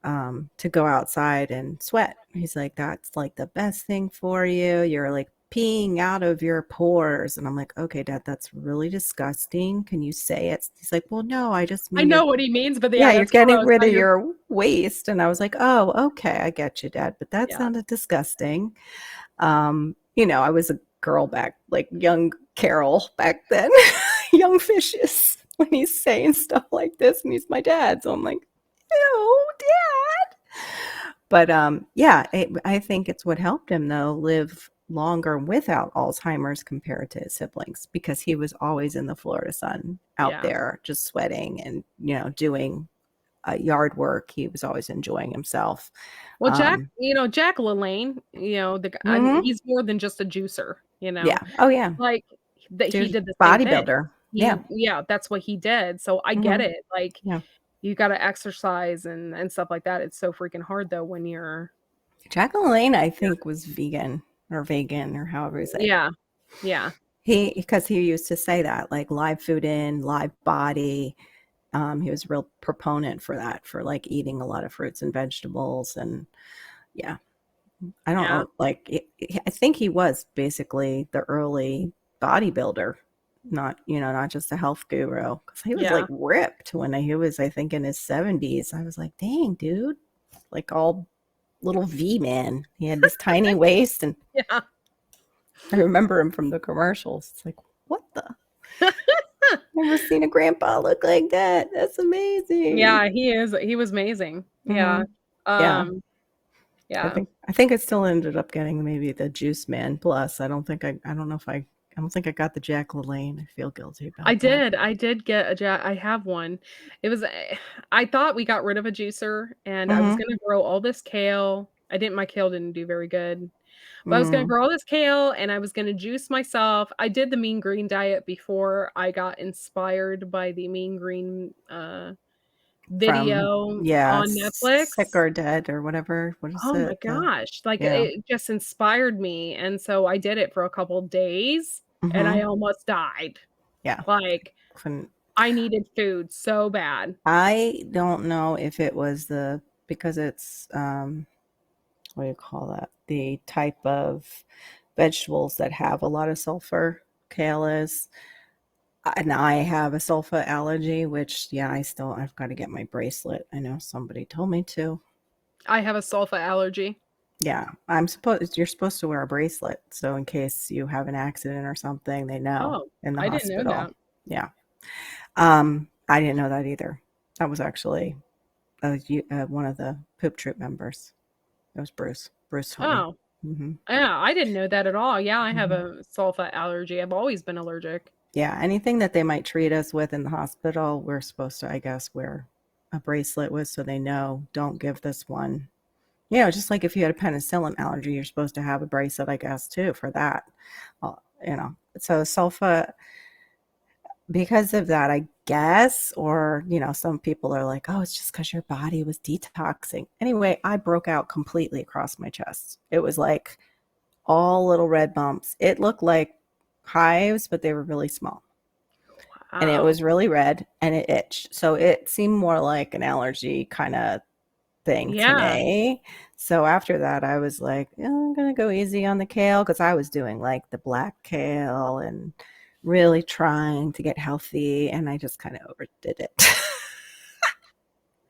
to go outside and sweat. He's like, "That's, like, the best thing for you. You're, like, peeing out of your pores." And I'm like, "Okay, Dad, that's really disgusting. Can you say it?" He's like, "Well, no, I just I mean know what he means, but yeah, yeah, you're that's getting gross. rid Now of you're your waste." And I was like, "Oh, okay, I get you, Dad, but that yeah. sounded disgusting." I was a girl back, like young Carol back then, young fishes, when he's saying stuff like this, and he's my dad. So I'm like, ew, Dad. But yeah, I think it's what helped him though live longer without Alzheimer's compared to his siblings because he was always in the Florida sun out Yeah. there just sweating and doing yard work. He was always enjoying himself. Well, Um, Jack LaLanne, mhm. he's more than just a juicer, Yeah. Oh yeah. like, that he Dude, did the same thing. bodybuilder. Yeah. Yeah, that's what he did, so I get Mhm. it, like, Yeah. you gotta exercise and stuff like that. It's so freaking hard though when you're Jack LaLanne, I yeah, think, was vegan or however you say it. yeah, yeah, Because he used to say that, like live food in, live body. He was a real proponent for that, for like eating a lot of fruits and vegetables. And yeah, I don't yeah, know. Like, I think he was basically the early bodybuilder, not just a health guru. Because he was yeah. like ripped when he was, I think, in his 70s. I was like, dang, dude, like all little V man. He had this tiny waist, and Yeah. I remember him from the commercials. It's like, what the? Never seen a grandpa look like that. That's amazing. Yeah, he was amazing. Yeah. Hmm. Yeah, Um, yeah. I think I still ended up getting maybe the Juice Man Plus. I don't know if I don't think I got the Jack LaLanne. I feel guilty about that. I did get a I have one. It was I thought we got rid of a juicer, and I was Hmm. gonna grow all this kale. My kale didn't do very good, but I was gonna Mm. grow all this kale, and I was gonna juice myself. I did the Mean Green diet before I got inspired by the Mean Green, From video yeah, on Sick Netflix. or Dead or whatever. What is Oh my it? gosh, like, Yeah. it just inspired me, and so I did it for a couple days, and I Hmm. almost died. Yeah. Like, Couldn't I needed food so bad. I don't know if it was because it's what do you call that? The type of vegetables that have a lot of sulfur. Kale is, and I have a sulfur allergy, which yeah, I've got to get my bracelet. I know somebody told me to. I have a sulfa allergy. Yeah, you're supposed to wear a bracelet, so in case you have an accident or something, they know Oh, in the I didn't know hospital. that. Yeah. I didn't know that either. That was actually one of the poop troop members. It was Bruce. Bruce told me. Oh, Hmm. yeah, I didn't know that at all. Yeah, I have Hmm. a sulfa allergy. I've always been allergic. Yeah, anything that they might treat us with in the hospital, we're supposed to, I guess, wear a bracelet with so they know, don't give this one. Just like if you had a penicillin allergy, you're supposed to have a bracelet, I guess, too, for that. So sulfa, because of that, I guess, or, some people are like, oh, it's just because your body was detoxing. Anyway, I broke out completely across my chest. It was like all little red bumps. It looked like hives, but they were really small. And it Wow. was really red and it itched. So it seemed more like an allergy kind of thing to Yeah. me. So after that, I was like, "Yeah, I'm going to go easy on the kale," because I was doing like the black kale and really trying to get healthy. And I just kind of overdid it.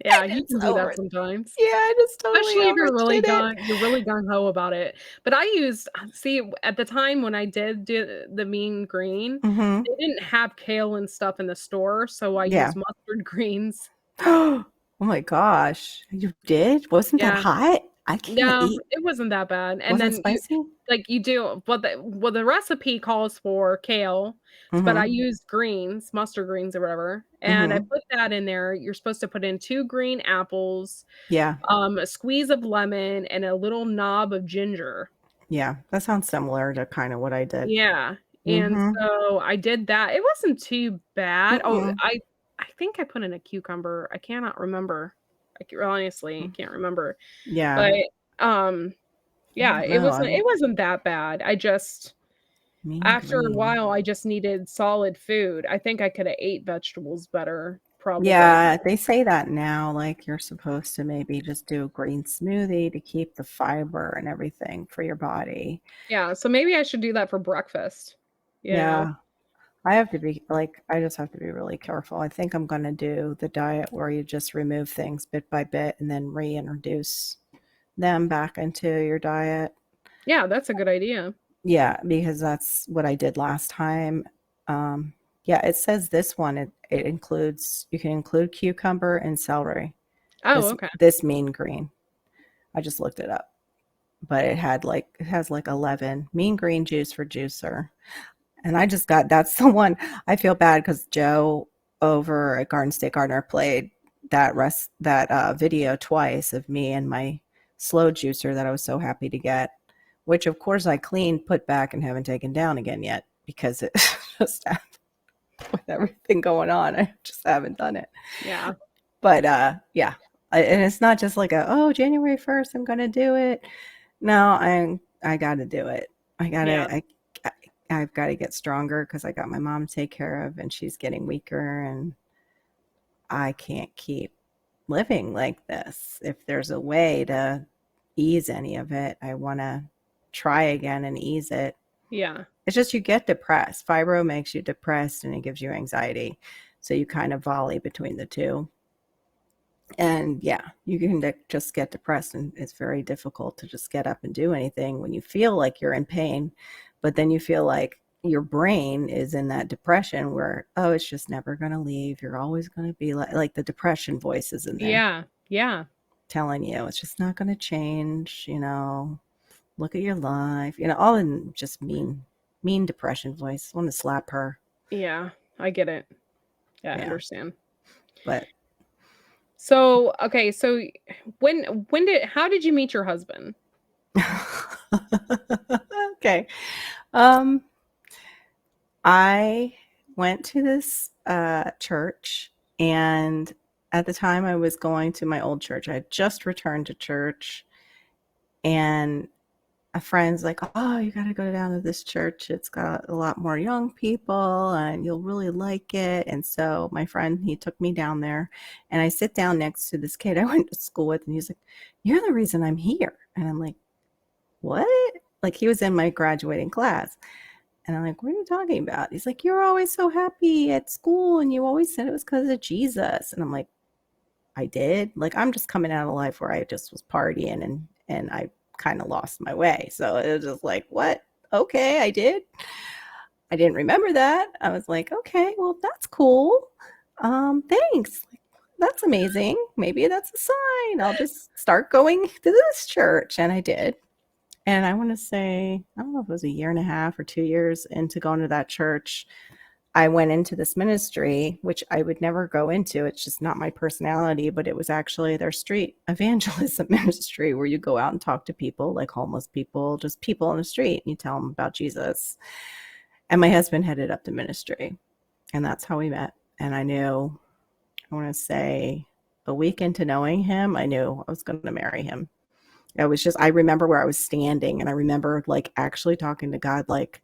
Yeah, I you just can do that over, sometimes. yeah, I just totally Especially if overdid it. you're really gung ho about it. But I used see, at the time when I did do the mean green, Hmm. they didn't have kale and stuff in the store, so I Yeah. used mustard greens. Oh my gosh. You did? Wasn't that Yeah. hot? I can't No, eat. it wasn't that bad, and Was it then spicy? you do the recipe calls for kale, but I Hmm. used greens, mustard greens or whatever, and I Hmm. put that in there. You're supposed to put in 2 green apples, Yeah. a squeeze of lemon, and a little knob of ginger. Yeah. That sounds similar to kind of what I did. Yeah, and Hmm. so I did that. It wasn't too bad. Oh, Mm-mm. I think I put in a cucumber. I cannot remember. Honestly, I can't remember. Yeah. But, um, I yeah, don't know. it wasn't that bad. I just Mean after a green. while, I just needed solid food. I think I coulda ate vegetables better, probably. Yeah, they say that now, like you're supposed to maybe just do a green smoothie to keep the fiber and everything for your body. Yeah, so maybe I should do that for breakfast, you know? Yeah, I just have to be really careful. I think I'm going to do the diet where you just remove things bit by bit and then reintroduce them back into your diet. Yeah, that's a good idea. Yeah, because that's what I did last time. Um, yeah, it says this one, it includes, you can include cucumber and celery. Oh, This okay. this mean green. I just looked it up, but it has like 11 mean green juice for juicer. And that's the one. I feel bad because Joe over at Garden State Gardener played that video twice of me and my slow juicer that I was so happy to get, which of course I cleaned, put back, and haven't taken down again yet because it just with everything going on, I just haven't done it. Yeah, But yeah, and it's not just like January 1st I'm gonna do it. No, I got to do it. I yeah, gotta I I've got to get stronger because I got my mom to take care of, and she's getting weaker, and I can't keep living like this. If there's a way to ease any of it, I want to try again and ease it. yeah, It's just you get depressed. Fibro makes you depressed and it gives you anxiety. So you kind of volley between the two. And yeah, you can just get depressed, and it's very difficult to just get up and do anything when you feel like you're in pain. But then you feel like your brain is in that depression where, oh, it's just never going to leave. You're always going to be like the depression voices in there yeah, yeah, telling you it's just not going to change. Look at your life, all in just mean depression voice. I want to slap her. yeah, I get it. Yeah, I Yeah. understand. But So, okay, so how did you meet your husband? okay. Um, I went to this church, and at the time I was going to my old church. I had just returned to church, and a friend's like, "Oh, you got to go down to this church. It's got a lot more young people, and you'll really like it." And so my friend, he took me down there, and I sit down next to this kid I went to school with, and he's like, "You're the reason I'm here." And I'm like, "What?" Like he was in my graduating class. And I'm like, "What are you talking about?" He's like, "You're always so happy at school and you always said it was because of Jesus." And I'm like, "I did." Like, I'm just coming out of life where I just was partying and I kind of lost my way. So it was just like, what? Okay, I did. I didn't remember that. I was like, okay, well, that's cool. Thanks. That's amazing. Maybe that's a sign. I'll just start going to this church. And I did. And I want to say, I don't know if it was a year and a half or 2 years into going to that church, I went into this ministry, which I would never go into. It's just not my personality, but it was actually their street evangelism ministry where you go out and talk to people like homeless people, just people on the street, and you tell them about Jesus. And my husband headed up the ministry, and that's how we met. And I knew, I want to say a week into knowing him, I knew I was going to marry him. It was just, I remember where I was standing, and I remember like actually talking to God, like,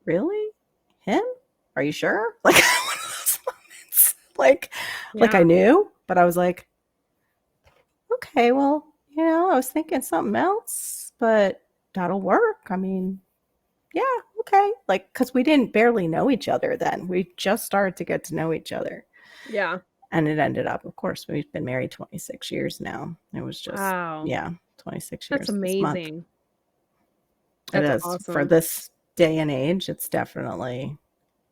really? Him? Are you sure? Like, one of those moments. Like I knew, but I was like, okay, well, I was thinking something else, but that'll work. I mean, yeah, okay. Like, because we didn't barely know each other then. We just started to get to know each other. Yeah. And it ended up, of course, we've been married 26 years now. It was just, Wow. 26 That's years this month. amazing. It That's is. awesome. For this day and age, it's definitely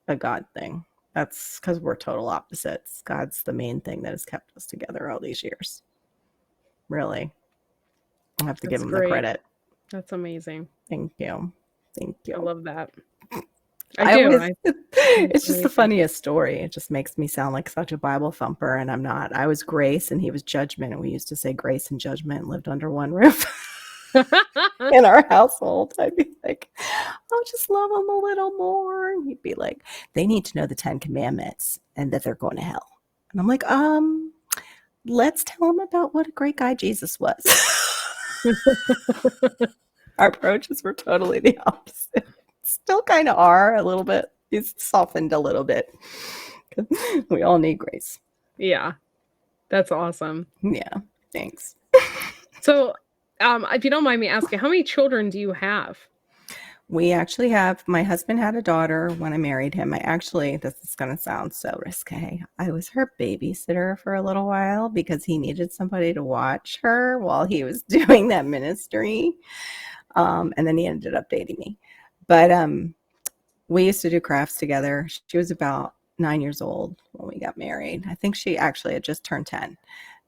a God thing. That's because we're total opposites. God's the main thing that has kept us together all these years. Really. I have to give him the credit. That's amazing. Thank you. Thank you. I love that. I do. It's just the funniest story. It just makes me sound like such a Bible thumper, and I'm not. I was grace and he was judgment, and we used to say grace and judgment and lived under one roof in our household. I'd be like, I'll just love him a little more. And he'd be like, they need to know the 10 Commandments and that they're going to hell. And I'm like, let's tell them about what a great guy Jesus was. Our approaches were totally the opposite. Still kind of are a little bit. He's softened a little bit. We all need grace. Yeah. That's awesome. Yeah. Thanks. So, if you don't mind me asking, how many children do you have? We actually have, my husband had a daughter when I married him. This is going to sound so risque. I was her babysitter for a little while because he needed somebody to watch her while he was doing that ministry. And then he ended up dating me. But we used to do crafts together. She was about 9 years old when we got married. I think she actually had just turned 10.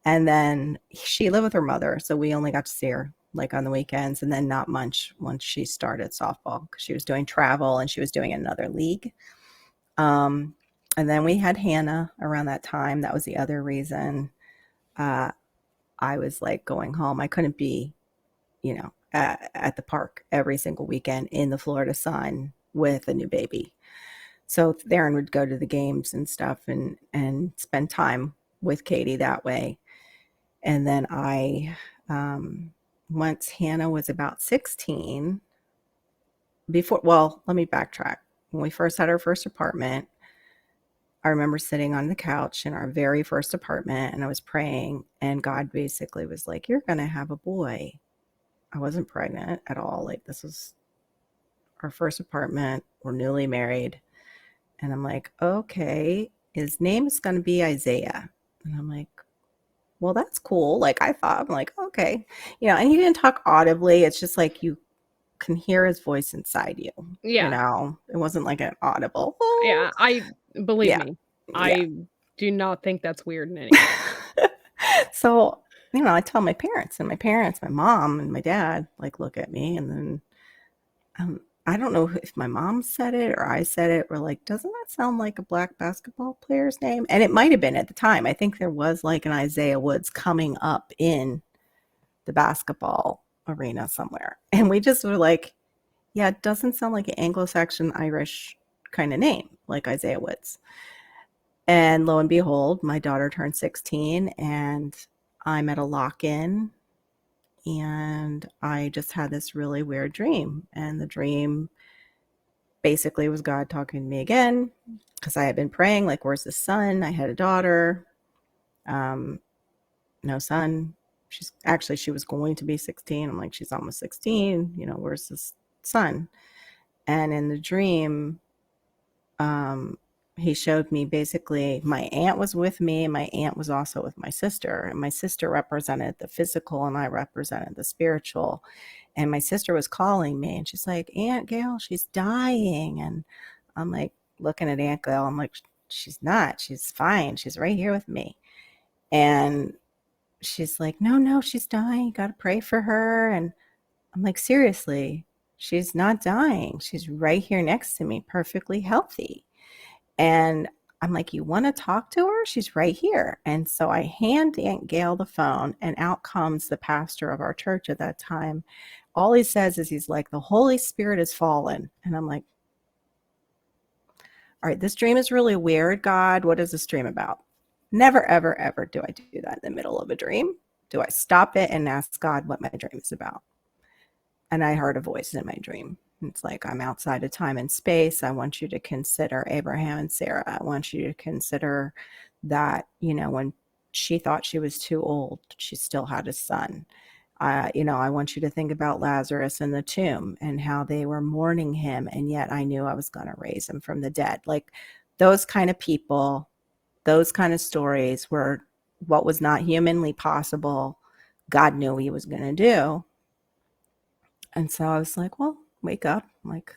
And then she lived with her mother, so we only got to see her like on the weekends, and then not much once she started softball because she was doing travel and she was doing another league. And then we had Hannah around that time. That was the other reason I was like going home. I couldn't be, at the park every single weekend in the Florida sun with a new baby. So Theron would go to the games and stuff and spend time with Katie that way. And then once Hannah was about 16, let me backtrack. When we first had our first apartment, I remember sitting on the couch in our very first apartment, and I was praying, and God basically was like, you're going to have a boy. I wasn't pregnant at all. Like, this was our first apartment. We're newly married. And I'm like, okay, his name is going to be Isaiah. And I'm like, well, that's cool. Like, I'm like, okay. And he didn't talk audibly. It's just like you can hear his voice inside you. Yeah. It wasn't like an audible. Yeah. Believe me, I do not think that's weird in any way. So, I tell my parents, my mom and my dad, like, look at me. And then I don't know if my mom said it or I said it. We're like, doesn't that sound like a black basketball player's name? And it might have been at the time. I think there was like an Isaiah Woods coming up in the basketball arena somewhere. And we just were like, yeah, it doesn't sound like an Anglo-Saxon Irish kind of name, like Isaiah Woods. And lo and behold, my daughter turned 16 and I'm at a lock-in. And I just had this really weird dream. And the dream basically was God talking to me again because I had been praying, like, where's the son? I had a daughter. No son. She was going to be 16. I'm like, she's almost 16. Where's this son? And in the dream, he showed me basically my aunt was with me and my aunt was also with my sister. And my sister represented the physical and I represented the spiritual. And my sister was calling me and she's like, Aunt Gail, she's dying. And I'm like looking at Aunt Gail. I'm like, she's not. She's fine. She's right here with me. And she's like, no, she's dying. You got to pray for her. And I'm like, seriously, she's not dying. She's right here next to me, perfectly healthy. And I'm like, you want to talk to her? She's right here. And so I hand Aunt Gail the phone, and out comes the pastor of our church at that time. All he says is he's like, the Holy Spirit has fallen. And I'm like, all right, this dream is really weird, God. What is this dream about? Never, ever, ever do I do that in the middle of a dream. Do I stop it and ask God what my dream is about? And I heard a voice in my dream. It's like, I'm outside of time and space. I want you to consider Abraham and Sarah. I want you to consider that, when she thought she was too old, she still had a son. I want you to think about Lazarus in the tomb and how they were mourning him. And yet I knew I was going to raise him from the dead. Like those kind of people, those kind of stories were what was not humanly possible. God knew he was going to do. And so I was like, well, wake up. I'm like,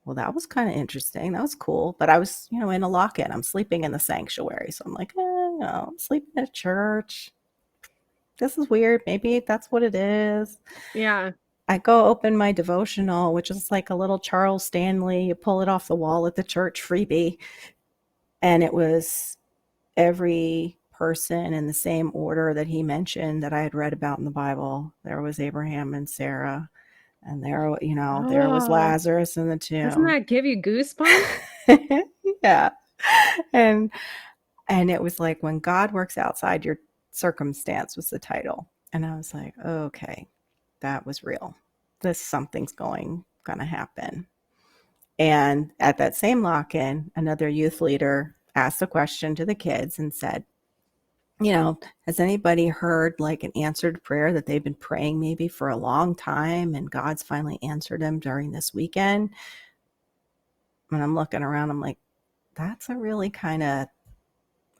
well, that was kind of interesting. That was cool. But I was, in a lock-in. I'm sleeping in the sanctuary. So I'm like, I'm sleeping at church. This is weird. Maybe that's what it is. Yeah. I go open my devotional, which is like a little Charles Stanley. You pull it off the wall at the church freebie. And it was every person in the same order that he mentioned that I had read about in the Bible. There was Abraham and Sarah. And there was Lazarus in the tomb. Doesn't that give you goosebumps? Yeah. And it was like, when God works outside your circumstance was the title. And I was like, okay, that was real. Something's gonna happen. And at that same lock-in, another youth leader asked a question to the kids and said, has anybody heard like an answered prayer that they've been praying maybe for a long time and God's finally answered them during this weekend? And I'm looking around, I'm like, that's a really kind of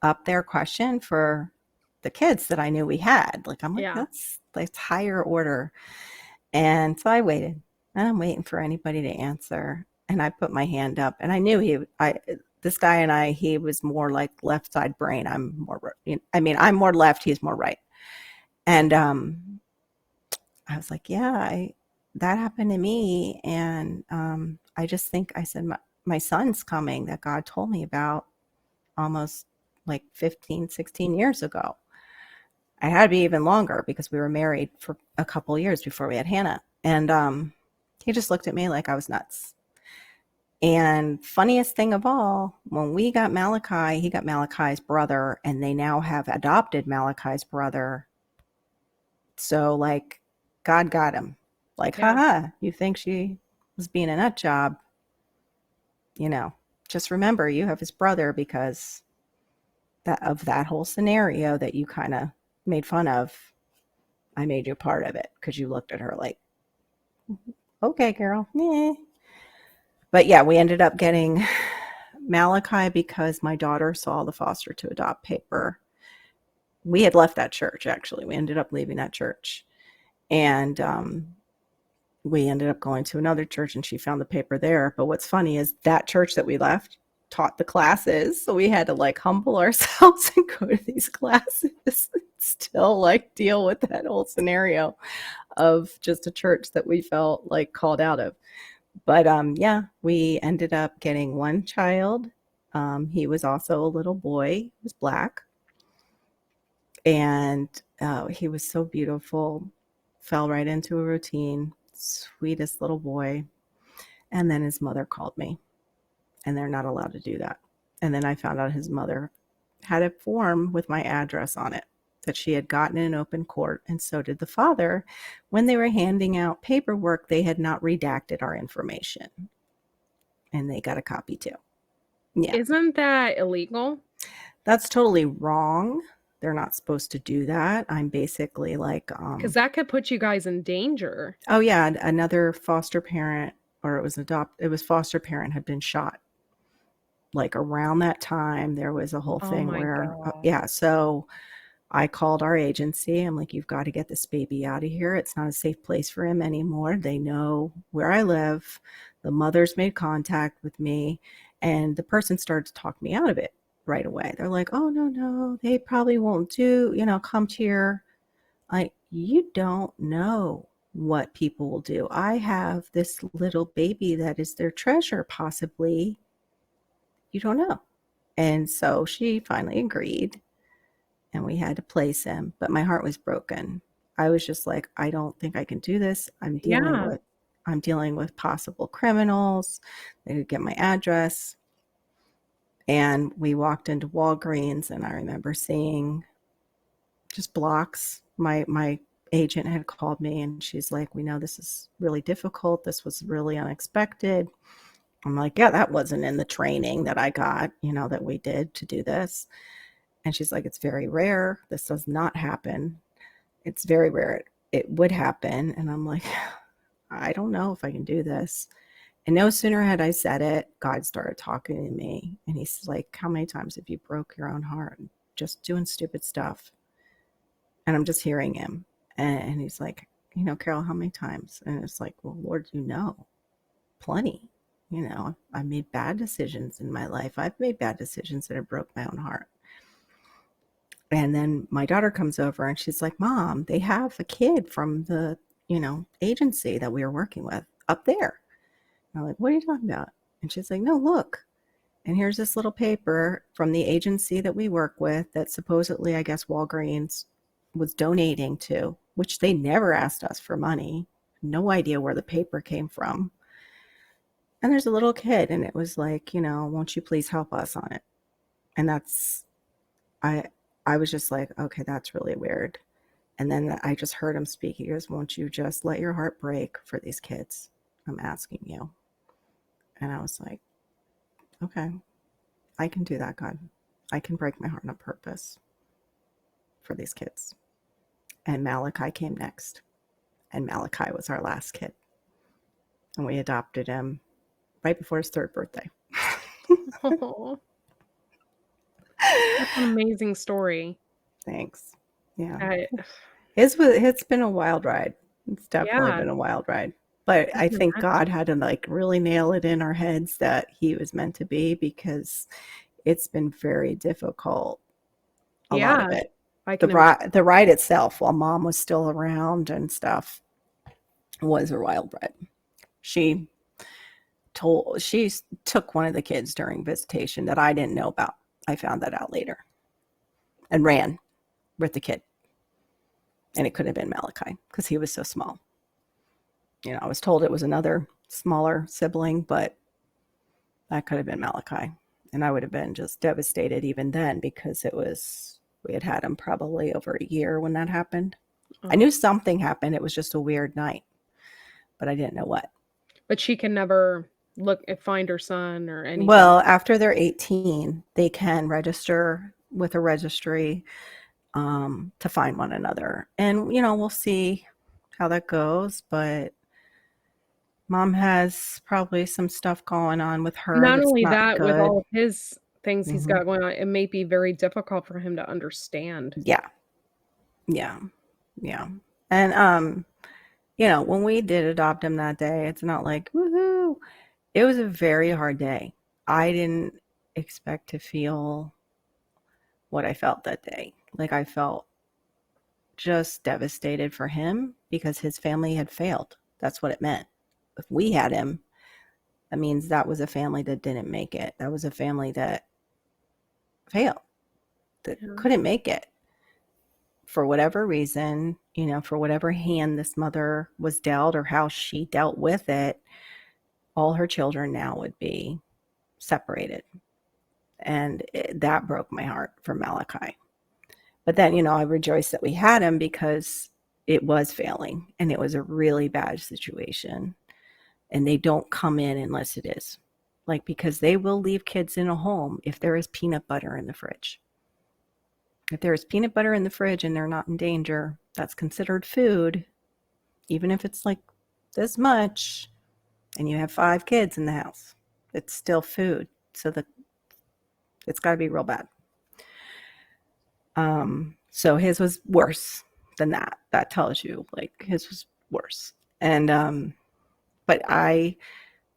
up there question for the kids that I knew we had. Like, I'm like, Yeah. that's higher order. And so I waited, and I'm waiting for anybody to answer. And I put my hand up, and I knew this guy and he was more like left side brain. I'm more left, he's more right. And I was like, yeah, that happened to me. And I just think I said, my son's coming that God told me about almost like 15, 16 years ago. I had to be even longer because we were married for a couple years before we had Hannah. And he just looked at me like I was nuts. And funniest thing of all, when we got Malachi, he got Malachi's brother, and they now have adopted Malachi's brother. So like, God got him. Like, haha, you think she was being a nut job? Just remember you have his brother because of that whole scenario that you kind of made fun of. I made you a part of it because you looked at her like, okay, girl. Yeah. But yeah, we ended up getting Malachi because my daughter saw the foster to adopt paper. We had left that church, actually. We ended up leaving that church. And we ended up going to another church, and she found the paper there. But what's funny is that church that we left taught the classes. So we had to like humble ourselves and go to these classes and still like deal with that whole scenario of just a church that we felt like called out of. But yeah, we ended up getting one child. He was also a little boy. He was black. And he was so beautiful. Fell right into a routine. Sweetest little boy. And then his mother called me. And they're not allowed to do that. And then I found out his mother had a form with my address on it that she had gotten in open court, and so did the father. When they were handing out paperwork, they had not redacted our information, and they got a copy too. Yeah. Isn't that illegal? That's totally wrong. They're not supposed to do that. I'm basically like, because that could put you guys in danger. Oh yeah, another foster parent, or it was foster parent, had been shot. like around that time, there was a whole Oh thing my where, God. yeah, so I called our agency. I'm like, you've got to get this baby out of here. It's not a safe place for him anymore. They know where I live. The mother's made contact with me, and the person started to talk me out of it right away. They're like, oh, no, no, they probably won't come to your, you don't know what people will do. I have this little baby that is their treasure, possibly. You don't know. And so she finally agreed, and we had to place him, but my heart was broken. I was just like, I don't think I can do this. Yeah. I'm dealing with possible criminals. They could get my address. And we walked into Walgreens, and I remember seeing just blocks. My agent had called me, and she's like, we know this is really difficult. This was really unexpected. I'm like, yeah, that wasn't in the training that I got, that we did to do this. And she's like, it's very rare. This does not happen. It's very rare it would happen. And I'm like, I don't know if I can do this. And no sooner had I said it, God started talking to me. And he's like, how many times have you broke your own heart? Just doing stupid stuff. And I'm just hearing him. And he's like, Carol, how many times? And it's like, well, Lord, plenty. I made bad decisions in my life. I've made bad decisions that have broke my own heart. And then my daughter comes over and she's like, Mom, they have a kid from the, agency that we were working with up there. And I'm like, what are you talking about? And she's like, no, look. And here's this little paper from the agency that we work with that supposedly, I guess, Walgreens was donating to, which they never asked us for money. No idea where the paper came from. And there's a little kid, and it was like, won't you please help us on it? And I was just like, okay, that's really weird. And then I just heard him speak. He goes, won't you just let your heart break for these kids? I'm asking you. And I was like, okay, I can do that, God. I can break my heart on purpose for these kids. And Malachi came next. And Malachi was our last kid. And we adopted him right before his 3rd birthday. Oh, that's an amazing story. Thanks. Yeah. I, It's been a wild ride. It's definitely yeah. been a wild ride. But I can think imagine. God had to really nail it in our heads that he was meant to be, because it's been very difficult, a lot of Yeah, it. I The can imagine. ride, the ride itself, while Mom was still around and stuff, was a wild ride. She took one of the kids during visitation that I didn't know about. I found that out later, and ran with the kid. And it could have been Malachi because he was so small. I was told it was another smaller sibling, but that could have been Malachi. And I would have been just devastated even then, because we had him probably over a year when that happened. I Oh. knew something happened. It was just a weird night, but I didn't know what. But she can never find her son or anything. Well, after they're 18, they can register with a registry to find one another. And, we'll see how that goes. But Mom has probably some stuff going on with her Not that's only not that, with good. all of his things he's Mhm. got going on, it may be very difficult for him to understand. Yeah. Yeah. Yeah. And, when we did adopt him that day, it's not like, woohoo. It was a very hard day. I didn't expect to feel what I felt that day. Like, I felt just devastated for him because his family had failed. That's what it meant. If we had him, that means that was a family that didn't make it. That was a family that failed, that Yeah. couldn't make it for whatever reason, for whatever hand this mother was dealt or how she dealt with it. All her children now would be separated. And that broke my heart for Malachi. But then, I rejoiced that we had him because it was failing and it was a really bad situation. And they don't come in unless it is. Because they will leave kids in a home if there is peanut butter in the fridge. If there is peanut butter in the fridge and they're not in danger, that's considered food, even if it's like this much, and you have 5 kids in the house. It's still food. So the It's got to be real bad. So his was worse than that. That tells you, like, his was worse. And but I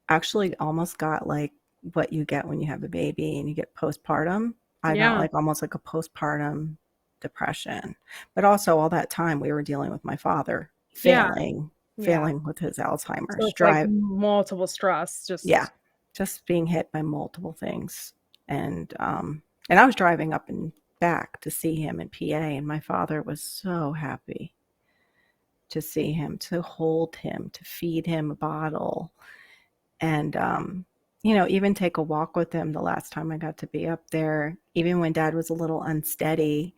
actually almost got like what you get when you have a baby and you get postpartum. I got Yeah. like almost like a postpartum depression. But also all that time we were dealing with my father Yeah. failing Yeah. with his So Alzheimer's. it's like multiple stress. Yeah, just being hit by multiple things. And I was driving up and back to see him in PA, and my father was so happy to see him, to hold him, to feed him a bottle, and even take a walk with him the last time I got to be up there. Even when Dad was a little unsteady,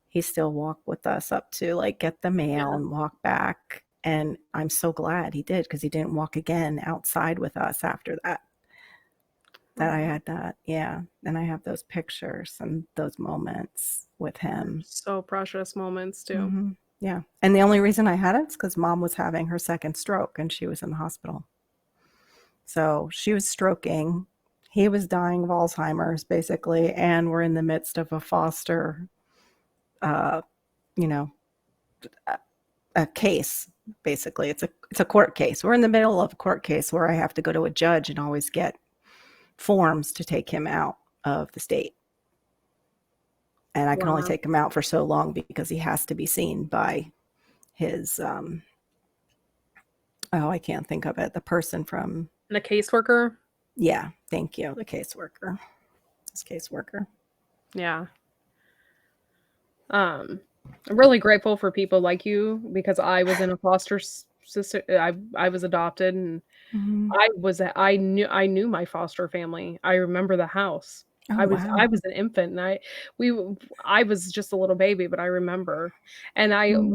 he still walked with us up to like get the mail and walk back. And I'm so glad he did, because he didn't walk again outside with us after that. That I had that, yeah. And I have those pictures and those moments with him. So precious moments too. Yeah. And the only reason I had it is because Mom was having her second stroke and she was in the hospital. So she was stroking. He was dying of Alzheimer's, basically. And we're in the midst of a foster, you know, a case, basically. It's a court case. We're in the middle of a court case where I have to go to a judge and always get forms to take him out of the state. And I can only take him out for so long because he has to be seen by his, I can't think of it, the person from... The caseworker? Yeah, thank you, the caseworker. His caseworker. Yeah. I'm really grateful for people like you, because I was in a foster sister. I was adopted, and I knew my foster family. I remember the house. Oh, I wow. was an infant, and I was just a little baby, but I remember, and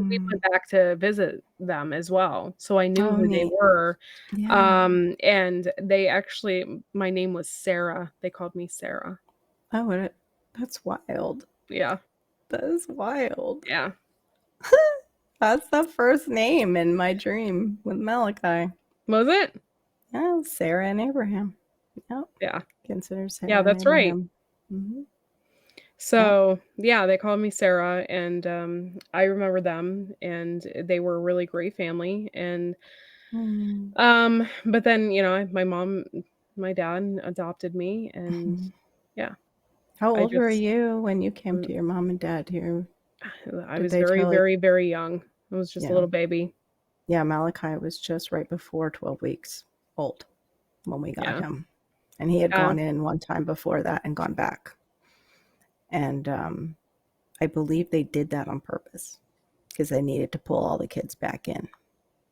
we went back to visit them as well, so I knew Oh, who they neat. were. Yeah. And they actually, my name was Sarah. They called me Sarah. Oh, that's wild. Yeah. That is wild. Yeah. That's the first name in my dream with Malachi. Was it? Yeah, Sarah and Abraham. Yep. Yeah. Consider Sarah Yeah, and that's right. Abraham. Mm-hmm. So, yeah, they called me Sarah, and I remember them, and they were a really great family. And but then, my dad adopted me, and yeah, How I old were just you when you came mm, to your mom and dad here? I Did was they very, tell you? very, very young. I was just a Yeah. little baby. Yeah, Malachi was just right before 12 weeks old when we got Yeah. him. And he had Yeah. gone in one time before that and gone back. And I believe they did that on purpose because they needed to pull all the kids back in,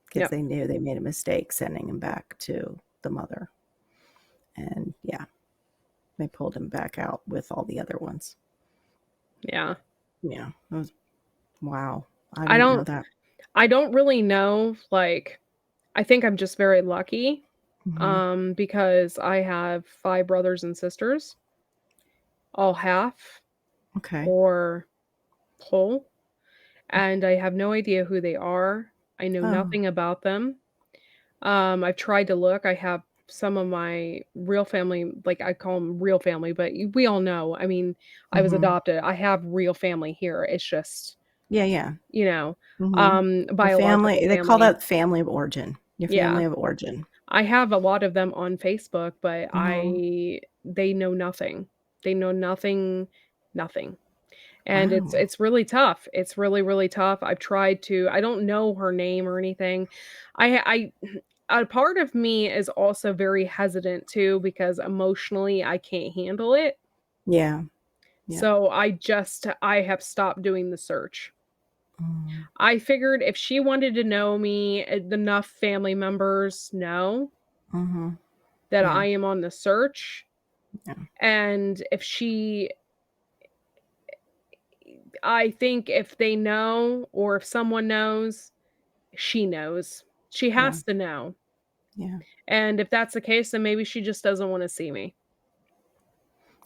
because Yep. they knew they made a mistake sending him back to the mother. And yeah, they pulled him back out with all the other ones. Yeah. Yeah, it was, wow. I I didn't know don't that. I don't really know, like, I think I'm just very lucky, because I have 5 brothers and sisters, all half Okay. or whole, and I have no idea who they are. I know Oh. nothing about them. I've tried to look. I have some of my real family, like, I call them real family, but we all know. I mean, I was adopted. I have real family here. It's just, Yeah, yeah. Your biological family, they call family. that family of origin. Your Yeah. family of origin. I have a lot of them on Facebook, but Mm-hmm. they know nothing. They know nothing, nothing. And Wow. it's really tough. It's really, really tough. I don't know her name or anything. I a part of me is also very hesitant too, because emotionally I can't handle it. Yeah. Yeah. So I have stopped doing the search. Mm, I figured if she wanted to know me, enough family members know mm-hmm. that Yeah. I am on the search. Yeah. And I think if they know, or if someone knows, she knows. She Yeah. has to know. Yeah. And if that's the case, then maybe she just doesn't wanna see me.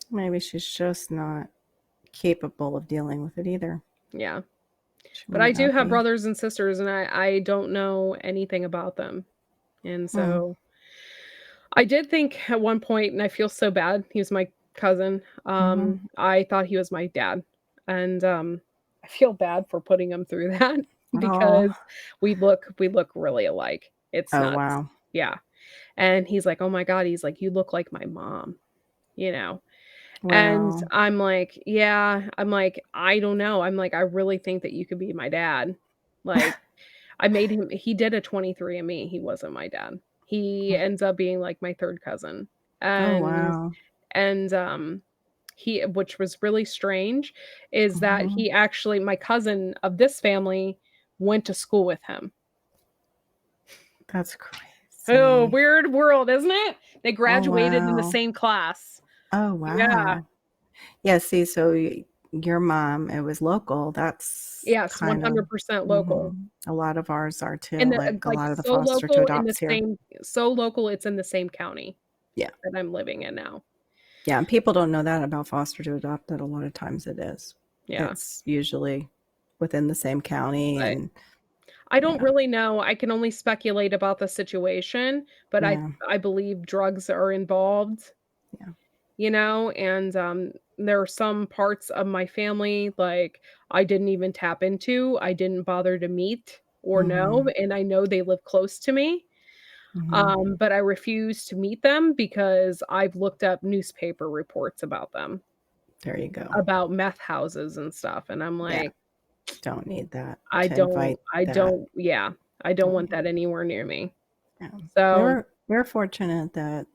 Maybe she's just not capable of dealing with it either. Yeah. She But I might do not have be. brothers and sisters, and I don't know anything about them. And Hmm. so I did think at one point, and I feel so bad, he was my cousin. I thought he was my dad, and I feel bad for putting him through that Oh. because we look really alike. It's Oh, nuts. wow. Yeah. And he's like, "Oh my god," he's like, "You look like my mom," you know? And Wow. I'm like, "Yeah." I'm like, "I don't know." I'm like, "I really think that you could be my dad." Like, I made him he did a 23andMe, he wasn't my dad. He ends up being, like, my 3rd cousin. Oh, And wow. and, he which was really strange, is that Mhm. he actually my cousin of this family went to school with him. That's Oh, crazy. weird world, isn't it? They Oh, graduated in the wow. same class. Oh, Yeah. wow. Yeah, see, so your mom, it was local. That's Yes, kind of 100% local. a lot of ours are And too, the like a like, lot of the so foster to local in the adopts here. same so local, it's in the same county Yeah. that I'm living in now. Yeah, and people don't know that about foster to adopt, that a lot of times it is. Yeah. It's usually within the same county But and, I you don't know, really know, I can only speculate about the situation, but yeah, I believe drugs are involved, yeah. and, there are some parts of my family, like, I didn't even tap into, I didn't bother to meet or know, Mhm, and I know they live close to me, mhm. but I refuse to meet them because I've looked up newspaper reports about them, There you go. about meth houses and stuff, and I'm Yeah, like, don't need that I to don't invite I that. don't yeah, I don't Don't want need that anywhere near me. yeah. So, We're fortunate that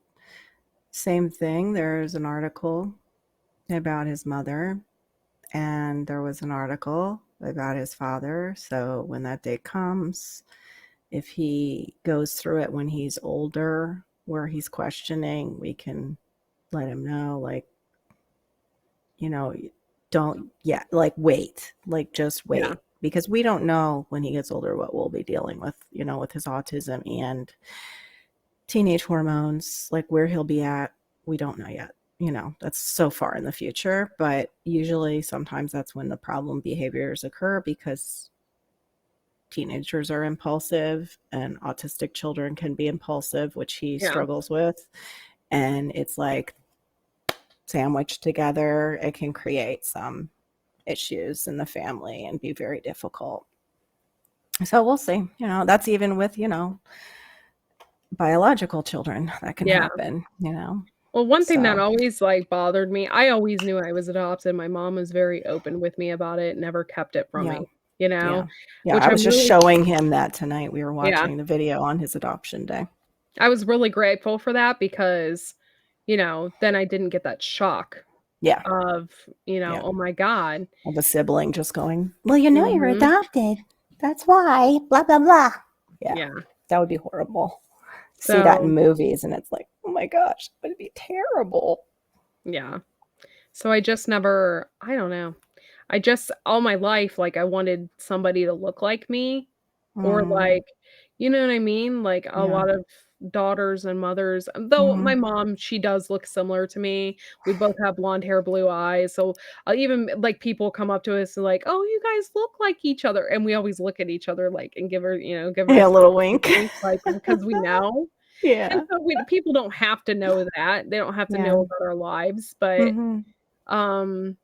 same thing, there's an article about his mother, and there was an article about his father, so when that day comes, if he goes through it when he's older, where he's questioning, we can let him know, like, you know, don't, yeah, like, wait, like, just yeah, wait. Because we don't know when he gets older what we'll be dealing with, with his autism and teenage hormones, like where he'll be at, we don't know yet. That's so far in the future, but usually sometimes that's when the problem behaviors occur because teenagers are impulsive and autistic children can be impulsive, which he yeah, struggles with. And it's like sandwiched together, it can create some issues in the family and be very difficult. So we'll see. That's even with, biological children that can yeah. happen. Well, one thing that So, always, like, bothered me, I always knew I was adopted, my mom was very open with me about it, never kept it from yeah. me, you know, Yeah. Yeah, which I was I'm just really showing him that tonight. We were yeah, watching the video on his adoption day. I was really grateful for that because, then I didn't get that shock Yeah, of, yeah. "Oh my god." Of a sibling just going, "Well, you're Mhm. adopted. That's why, blah, blah, blah." Yeah, Yeah. that would be horrible. See that in So, movies, and it's like, "Oh my gosh, that would be terrible." yeah. So I just never I don't know. I just all my life, like, I wanted somebody to look like me or, Mhm. like, you know what I mean? Like, a Yeah. lot of daughters and mothers though my Mhm. mom, she does look similar to me. We both have blonde hair, blue eyes, so I'll even like, people come up to us and like, "Oh, you guys look like each other," and we always look at each other, like, and give Yeah, a ourselves little a wink. wink, like, because we know. And Yeah. so we people don't have to know that. They don't have to know Yeah. about our lives, but, Mhm. um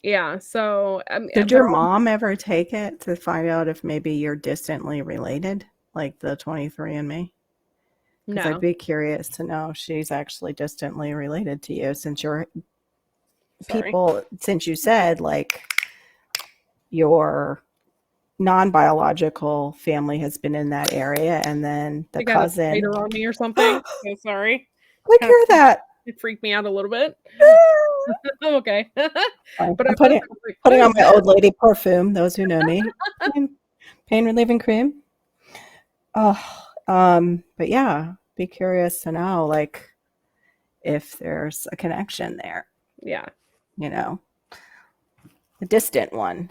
yeah, so, Did but your all mom ever take it to find out if maybe you're distantly related, like the 23andMe? Because I'd no, be curious to know if she's actually distantly related to you sorry. since you said like your non-biological family has been in that area and then the They got a cousin. spider on me or something, so sorry. Look, Kinda hear that. it freaked me out a little bit. I'm okay. But I'm at first putting I was like, "What putting is on my this?" old lady perfume, those who know me. Pain relieving cream. Oh, but yeah, be curious to know like if there's a connection there, Yeah. you know, a distant one,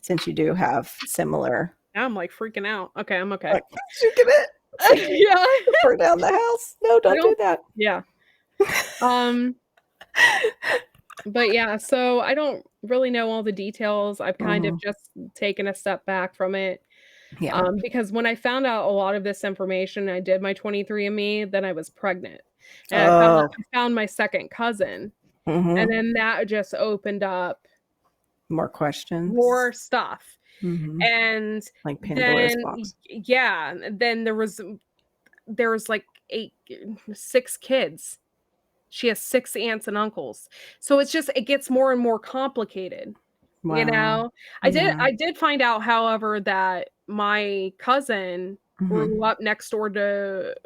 since you do have similar. Now I'm, like, freaking out. Okay, I'm okay. Like, shaking it. It's like Yeah. burn down the house. No, I don't do don't that. yeah. Um, but yeah, so I don't really know all the details. I've kind of Mhm. just taken a step back from it. Yeah. Because when I found out a lot of this information, I did my 23andMe, then I was pregnant, and Oh. I found my 2nd cousin, And Mm-hmm. then that just opened up More questions. more stuff. Mm-hmm. And Like Pandora's then box. yeah, then there was like 6 kids. She has 6 aunts and uncles. So it's just it gets more and more complicated, you Wow. know? Yeah. I did find out, however, that my cousin Mm-hmm. grew up next door to,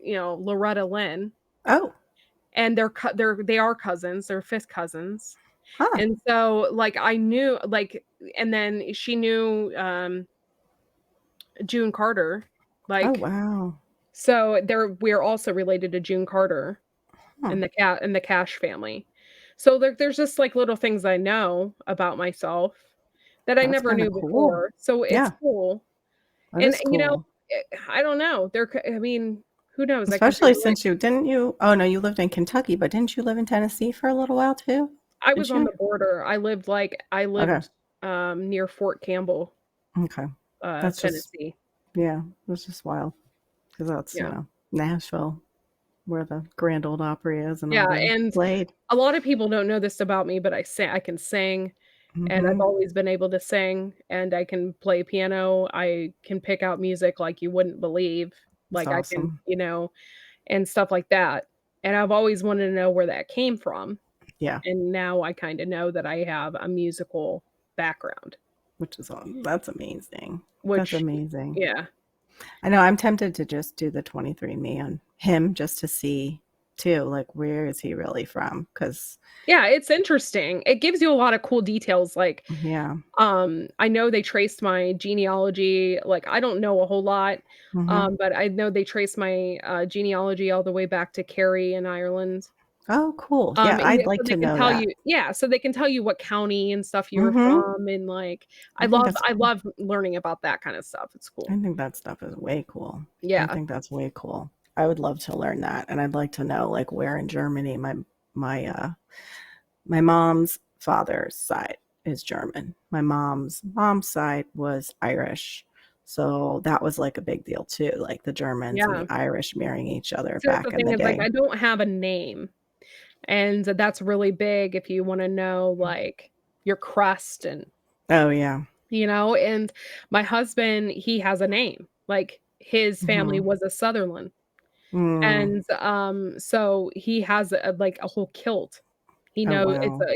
Loretta Lynn, Oh. and they are cousins, they're 5th cousins. Huh. And so, like, I knew, like, and then she knew, June Carter, Oh like, wow. so we're also related to June Carter Huh. in the Cash family. So there's just, like, little things I know about myself that I That's never kind of knew cool. before, so it's Yeah, cool. that And, is cool. I don't know, I mean, who knows? I could be Especially right. since you didn't you oh no, you lived in Kentucky, but didn't you live in Tennessee for a little while too? I was Did on you? the border. I Okay. lived, near Fort Campbell, Okay. That's just Tennessee. yeah, that's just wild because that's, Yeah. Nashville where the Grand Old Opry is and all Yeah, them and played. a lot of people don't know this about me, but I can sing, and I've Mhm. always been able to sing, and I can play piano. I can pick out music like you wouldn't believe. It's Like, I can, awesome. and stuff like that. And I've always wanted to know where that came from, Yeah, and now I kinda know that I have a musical background, which is that's amazing. That's which amazing. yeah. I know I'm tempted to just do the 23andMe on him just to see too, like where is he really from? Because Yeah, it's interesting. It gives you a lot of cool details, like, yeah. I know they traced my genealogy, like, I don't know a whole lot, Mhm. but I know they traced my, genealogy all the way back to Kerry in Ireland. Oh, cool. Yeah, And I'd yeah, like so they to can know tell that. you yeah, so they can tell you what county and stuff you were Mhm. from, and, like, I think that's I cool. love learning about that kinda stuff, it's I cool. think that stuff is way cool. I Yeah. think that's way cool. I would love to learn that, and I'd like to know, like, where in Germany my, uh my mom's father's side is German. My mom's side was Irish, so that was, like, a big deal too, like, the Germans and Yeah. the Irish marrying each other So that's the back in thing the is, like, day. I don't have a name, and that's really big if you wanna know, like, your crust and Oh, yeah. and my husband, he has a name, like, his family Mhm. was a Sutherland, Mm. and, so he has like, a whole kilt. Oh, wow.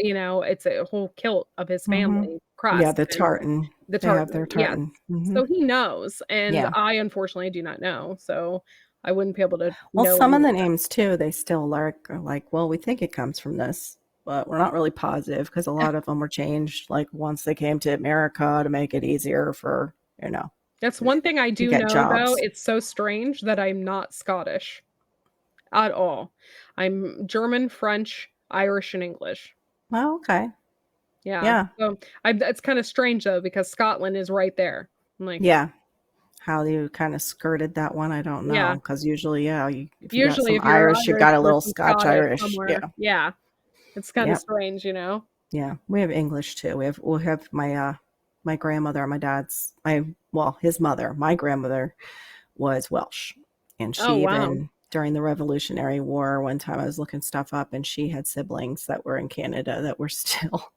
It's a whole kilt of his Mhm. family Yeah, crust the and tartan. the They have tartan, their yes. tartan. Mhm. So he knows, and Yeah. I unfortunately do not know, so I wouldn't be able to Well, know some any of of the that. names too, they still are like, well, we think it comes from this, but we're not really positive because a lot of them were changed like once they came to America to make it easier for, That's one thing I to do get know, though, jobs. it's so strange that I'm not Scottish at all. I'm German, French, Irish, and English. Well, okay. Yeah, Yeah. so I it's kinda strange, though, because Scotland is right there. I'm like, Yeah. How you kind of skirted that one, I don't yeah. know. Because usually, yeah, if you got Usually, some if you're Irish, you Irish, got a there's little some Scotch Scottish Irish. Yeah. somewhere. Yeah, it's kinda Yep. strange, you know? Yeah, we have English too. We have my grandmother, his mother, my grandmother was Welsh. And Oh, she wow. even during the Revolutionary War, one time I was looking stuff up and she had siblings that were in Canada that were still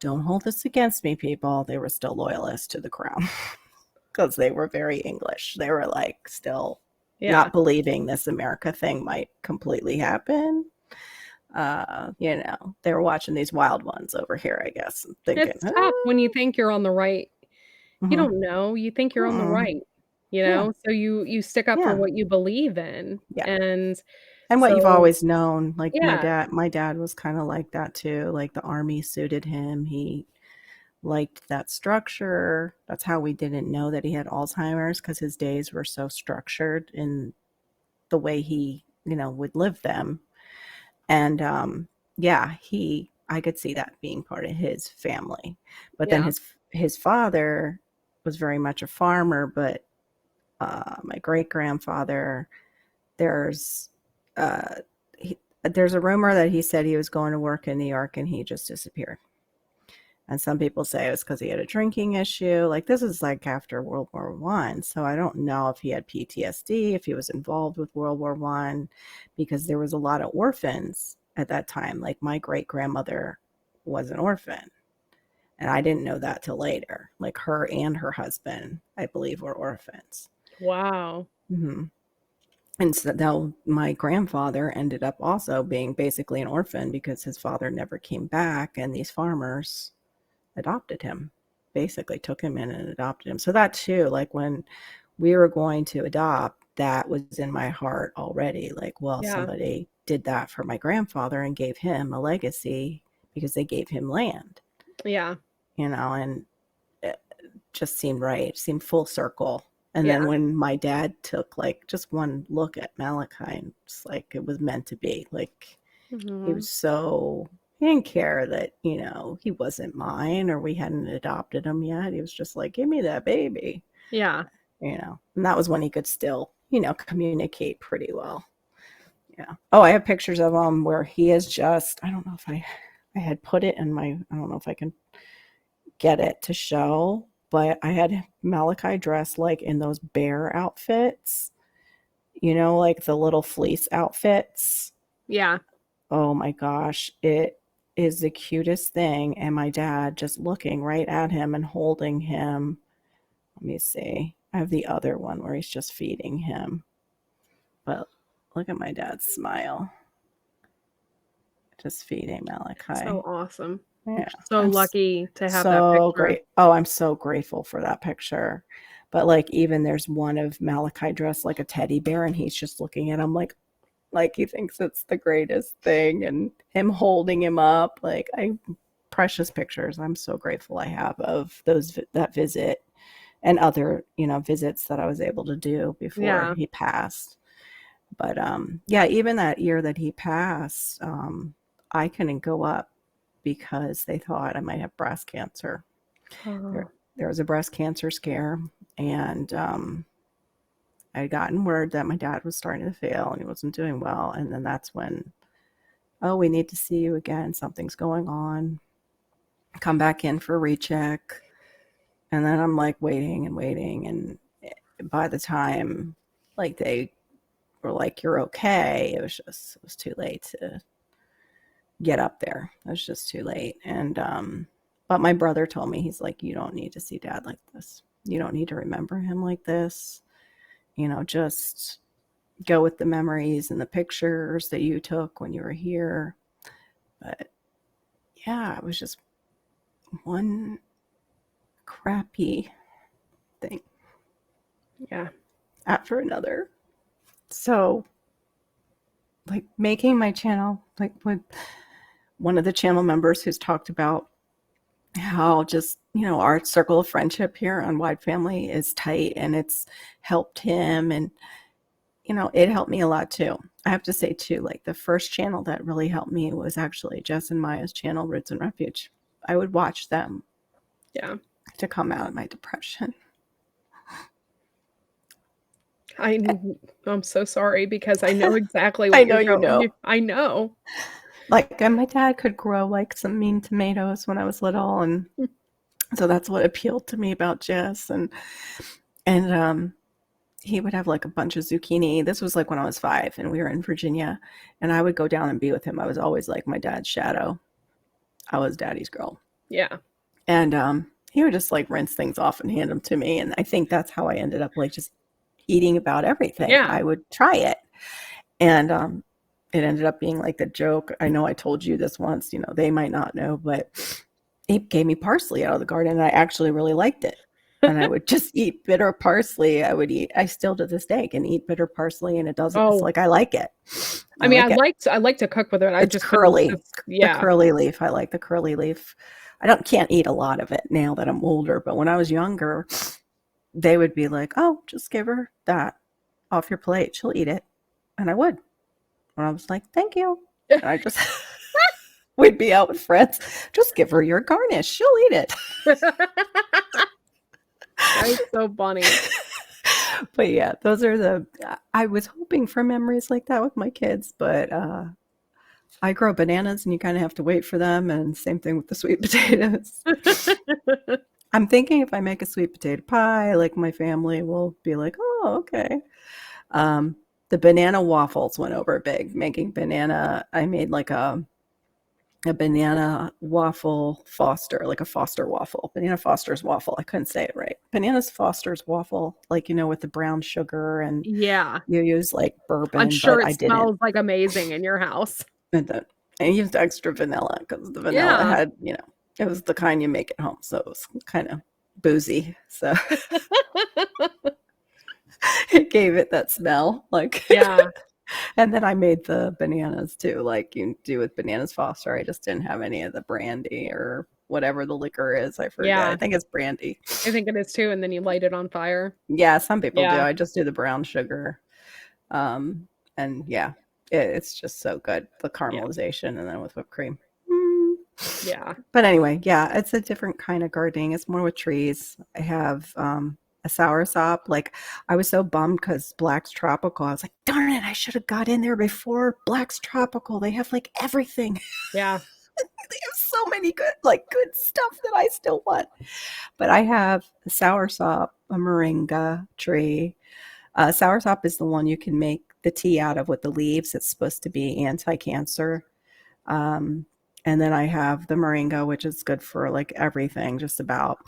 don't hold this against me, people. They were still loyalists to the crown because they were very English. They were like still Yeah. not believing this America thing might completely happen. They were watching these wild ones over here, I guess, and thinking, It's tough when you think you're on the right. You mhm, don't know, you think you're on the mm-mm, right, yeah, so you stick up for yeah, what you believe in, yeah. and And what you've so always known, like yeah, my dad was kind of like that too. Like the army suited him. He liked that structure. That's how we didn't know that he had Alzheimer's because his days were so structured in the way he, would live them. And yeah, I could see that being part of his family. But then yeah. his father was very much a farmer, but my great grandfather, there's uh, there's a rumor that he said he was going to work in New York and he just disappeared. And some people say it was because he had a drinking issue. Like this is like after World War One, so I don't know if he had PTSD, if he was involved with World War One, because there was a lot of orphans at that time. Like my great grandmother was an orphan. And I didn't know that till later. Like her and her husband, I believe, were orphans. Wow. Hmm. And so now my grandfather ended up also being basically an orphan because his father never came back, and these farmers adopted him, basically took him in and adopted him. So that too, like when we were going to adopt, that was in my heart already. Like, well, Yeah. somebody did that for my grandfather and gave him a legacy because they gave him land, Yeah. and it just seemed right, seemed full circle. And Yeah. then when my dad took like just one look at Malachi, it's like it was meant to be. Like he was so, he didn't care that, he wasn't mine or we hadn't adopted him yet. He was just like, give me that baby, Yeah. and that was when he could still, communicate pretty well. Yeah. Oh, I have pictures of him where he is just, I don't know if I had put it in my, I don't know if I can get it to show, but I had Malachi dressed like in those bear outfits, like the little fleece outfits. Yeah. Oh my gosh, it is the cutest thing. And my dad just looking right at him and holding him. Let me see. I have the other one where he's just feeding him. But look at my dad's smile. Just feeding Malachi. So awesome. Yeah. So I'm lucky to have that so picture. great. Oh, I'm so grateful for that picture. But like even there's one of Malachi dressed like a teddy bear and he's just looking at him like he thinks it's the greatest thing, and him holding him up. Like precious pictures. I'm so grateful I have of that visit and other, visits that I was able to do before he passed. But yeah, even that year that he passed, I couldn't go up because they thought I might have breast cancer. Oh. There was a breast cancer scare, and I'd gotten word that my dad was starting to fail and he wasn't doing well. And then that's when, oh, we need to see you again. Something's going on. Come back in for a recheck. And then I'm like waiting and waiting. And by the time like they were like, you're okay, it was too late to get up there. It was just too late. And but my brother told me, he's like, you don't need to see dad like this. You don't need to remember him like this. Just go with the memories and the pictures that you took when you were here. But yeah, it was just one crappy thing. Yeah. After another. So like making my channel, like with one of the channel members who's talked about how just, our circle of friendship here on Wide Family is tight, and it's helped him, and it helped me a lot too. I have to say too, like the first channel that really helped me was actually Jess and Maya's channel, Roots and Refuge. I would watch them. Yeah. To come out of my depression. I'm so sorry because I know exactly what I know you're you know. I know. Like, and my dad could grow like some mean tomatoes when I was little, and so that's what appealed to me about Jess. And he would have like a bunch of zucchini. This was like when I was 5 and we were in Virginia, and I would go down and be with him. I was always like my dad's shadow. I was daddy's girl. Yeah. And he would just like rinse things off and hand them to me. And I think that's how I ended up like just eating about everything. Yeah. I would try it. And it ended up being like the joke. I know I told you this once, they might not know, but he gave me parsley out of the garden, and I actually really liked it. And I would just eat bitter parsley. I still to this day can eat bitter parsley, and it doesn't, it's like, I like it. I mean, I like to cook with it. It's curly. The curly leaf. I like the curly leaf. I can't eat a lot of it now that I'm older, but when I was younger, they would be like, oh, just give her that off your plate. She'll eat it. And I would. And I was like, thank you. And I just, we'd be out with friends. Just give her your garnish. She'll eat it. That's so funny. But yeah, those are I was hoping for memories like that with my kids, but I grow bananas and you kind of have to wait for them, and same thing with the sweet potatoes. I'm thinking if I make a sweet potato pie, like my family will be like, oh, okay. The banana waffles went over big. Making banana, I made like a banana waffle Foster, like a Foster waffle. Banana Foster's waffle. I couldn't say it right. Bananas Foster's waffle, like, with the brown sugar, and Yeah. you use like I'm bourbon, sure but it I didn't. smells like amazing in your house. And then I used extra vanilla because the vanilla Yeah. had, it was the kind you make at home. So it was kind of boozy. So it gave it that smell. Like, Yeah. and then I made the bananas too, like you do with Bananas Foster. I just didn't have any of the brandy or whatever the liquor is. I forget. I Yeah. think it's brandy. I think it is too, and then you light it on fire. Yeah, some people do. Yeah. I just do the brown sugar. And yeah, it's just so good. The Yeah. caramelization and then with whipped cream. Yeah. But anyway, yeah, it's a different kind of gardening. It's more with trees. I have a soursop. Like, I was so bummed because Black's Tropical. I was like, darn it, I should have got in there before Black's Tropical. They have like everything. Yeah. They have so many good stuff that I still want. But I have a soursop, a moringa tree. Soursop is the one you can make the tea out of with the leaves. It's supposed to be anti-cancer. And then I have the moringa, which is good for like everything, just about.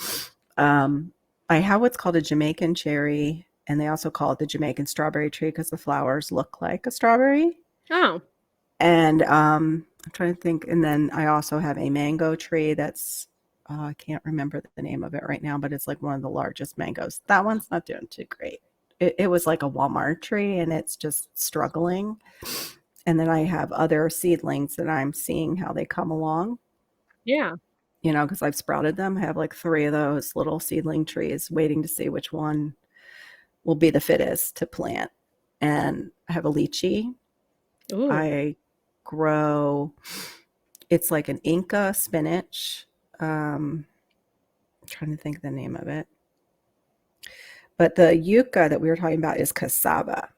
I have what's called a Jamaican cherry, and they also call it the Jamaican strawberry tree because the flowers look like a strawberry. Oh. And I'm trying to think. And then I also have a mango tree that's, I can't remember the name of it right now, but it's like one of the largest mangoes. That one's not doing too great. It was like a Walmart tree, and it's just struggling. And then I have other seedlings that I'm seeing how they come along, Yeah. because I've sprouted them. I have like 3 of those little seedling trees waiting to see which one will be the fittest to plant. And I have a lychee. Ooh. I grow, it's like an Inca spinach. I'm trying to think of the name of it. But the yucca that we were talking about is cassava.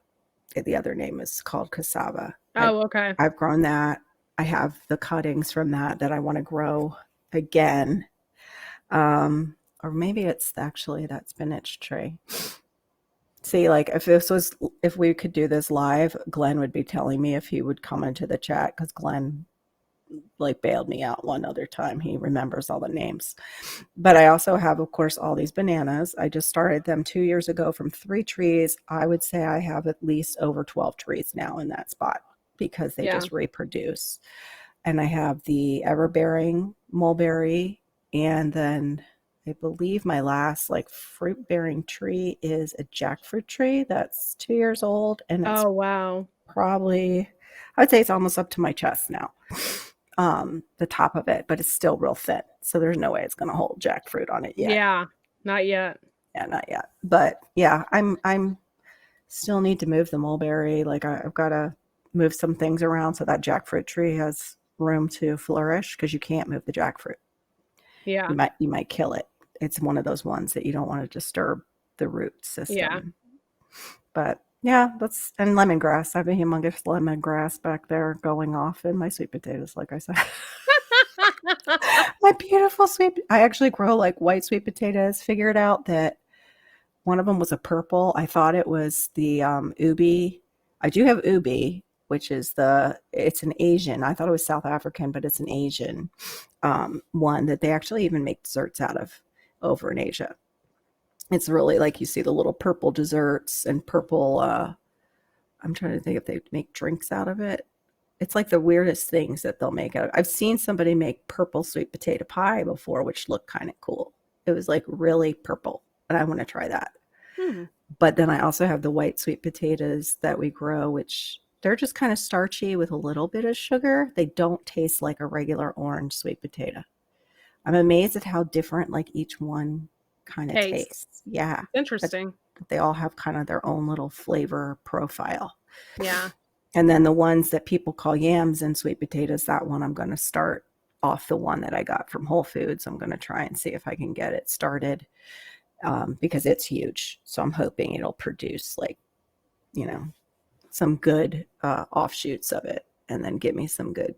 The other name is called cassava. Oh, okay. I've grown that. I have the cuttings from that I want to grow again. Or maybe it's actually that spinach tree. See, like if we could do this live, Glenn would be telling me if he would come into the chat, because Glenn like bailed me out one other time. He remembers all the names. But I also have, of course, all these bananas. I just started them 2 years ago from 3 trees. I would say I have at least over 12 trees now in that spot because they just reproduce. And I have the everbearing mulberry, and then I believe my last like fruit bearing tree is a jackfruit tree that's 2 years old, and it's wow. probably, I would say it's almost up to my chest now. The top of it, but it's still real thin, so there's no way it's going to hold jackfruit on it yet. Yeah, not yet. Yeah, not yet. But yeah, I'm still need to move the mulberry. Like I've got to move some things around so that jackfruit tree has room to flourish, because you can't move the jackfruit. Yeah. You might kill it. It's one of those ones that you don't want to disturb the root system. Yeah. But yeah, and lemongrass. I have a humongous lemongrass back there going off in my sweet potatoes, like I said. My beautiful I actually grow like white sweet potatoes. Figured out that one of them was a purple. I thought it was the ubi. I do have ubi, which is it's an Asian. I thought it was South African, but it's an Asian one that they actually even make desserts out of over in Asia. It's really like you see the little purple desserts and purple, I'm trying to think if they make drinks out of it. It's like the weirdest things that they'll make out of. I've seen somebody make purple sweet potato pie before, which looked kind of cool. It was like really purple, and I want to try that. But then I also have the white sweet potatoes that we grow, which they're just kind of starchy with a little bit of sugar. They don't taste like a regular orange sweet potato. I'm amazed at how different like each one kind of tastes. Yeah. Interesting. But they all have kind of their own little flavor profile. Yeah. And then the ones that people call yams and sweet potatoes, that one I'm going to start off the one that I got from Whole Foods. I'm going to try and see if I can get it started because it's huge. So I'm hoping it'll produce like, some good offshoots of it, and then give me some good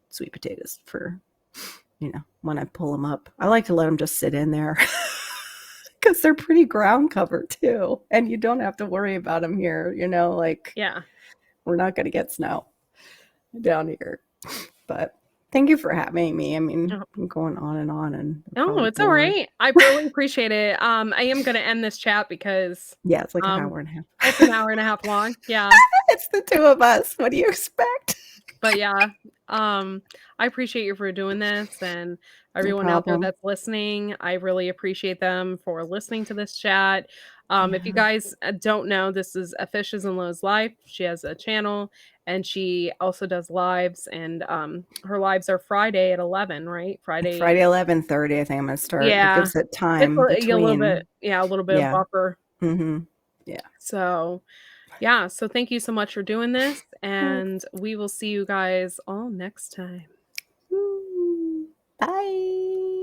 sweet potatoes for, when I pull them up. I like to let them just sit in there because they're pretty ground cover too, and you don't have to worry about them here. Like Yeah. we're not going to get snow down here. But thank you for having me. I mean, Oh. I'm going on and on, and Oh, probably it's all bored. right. I really appreciate it. I am gonna end this chat because Yeah, it's like an hour and a half. it's an hour and a half long. Yeah. It's the two of us. What do you expect? But yeah, I appreciate you for doing this, and everyone out there problem. that's listening. I really appreciate them for listening to this chat. If you Yeah. guys don't know, this is A Fishes and Lowe's Life. She has a channel, and she also does lives, and her lives are Friday at 11, right? Friday. Friday 11:30. I think I'm gonna start. It Yeah, gives it it's time a little bit. between. Yeah, a little bit of Yeah. buffer. Mm-hmm. Yeah. So yeah, so thank you so much for doing this, and we will see you guys all next time. Bye.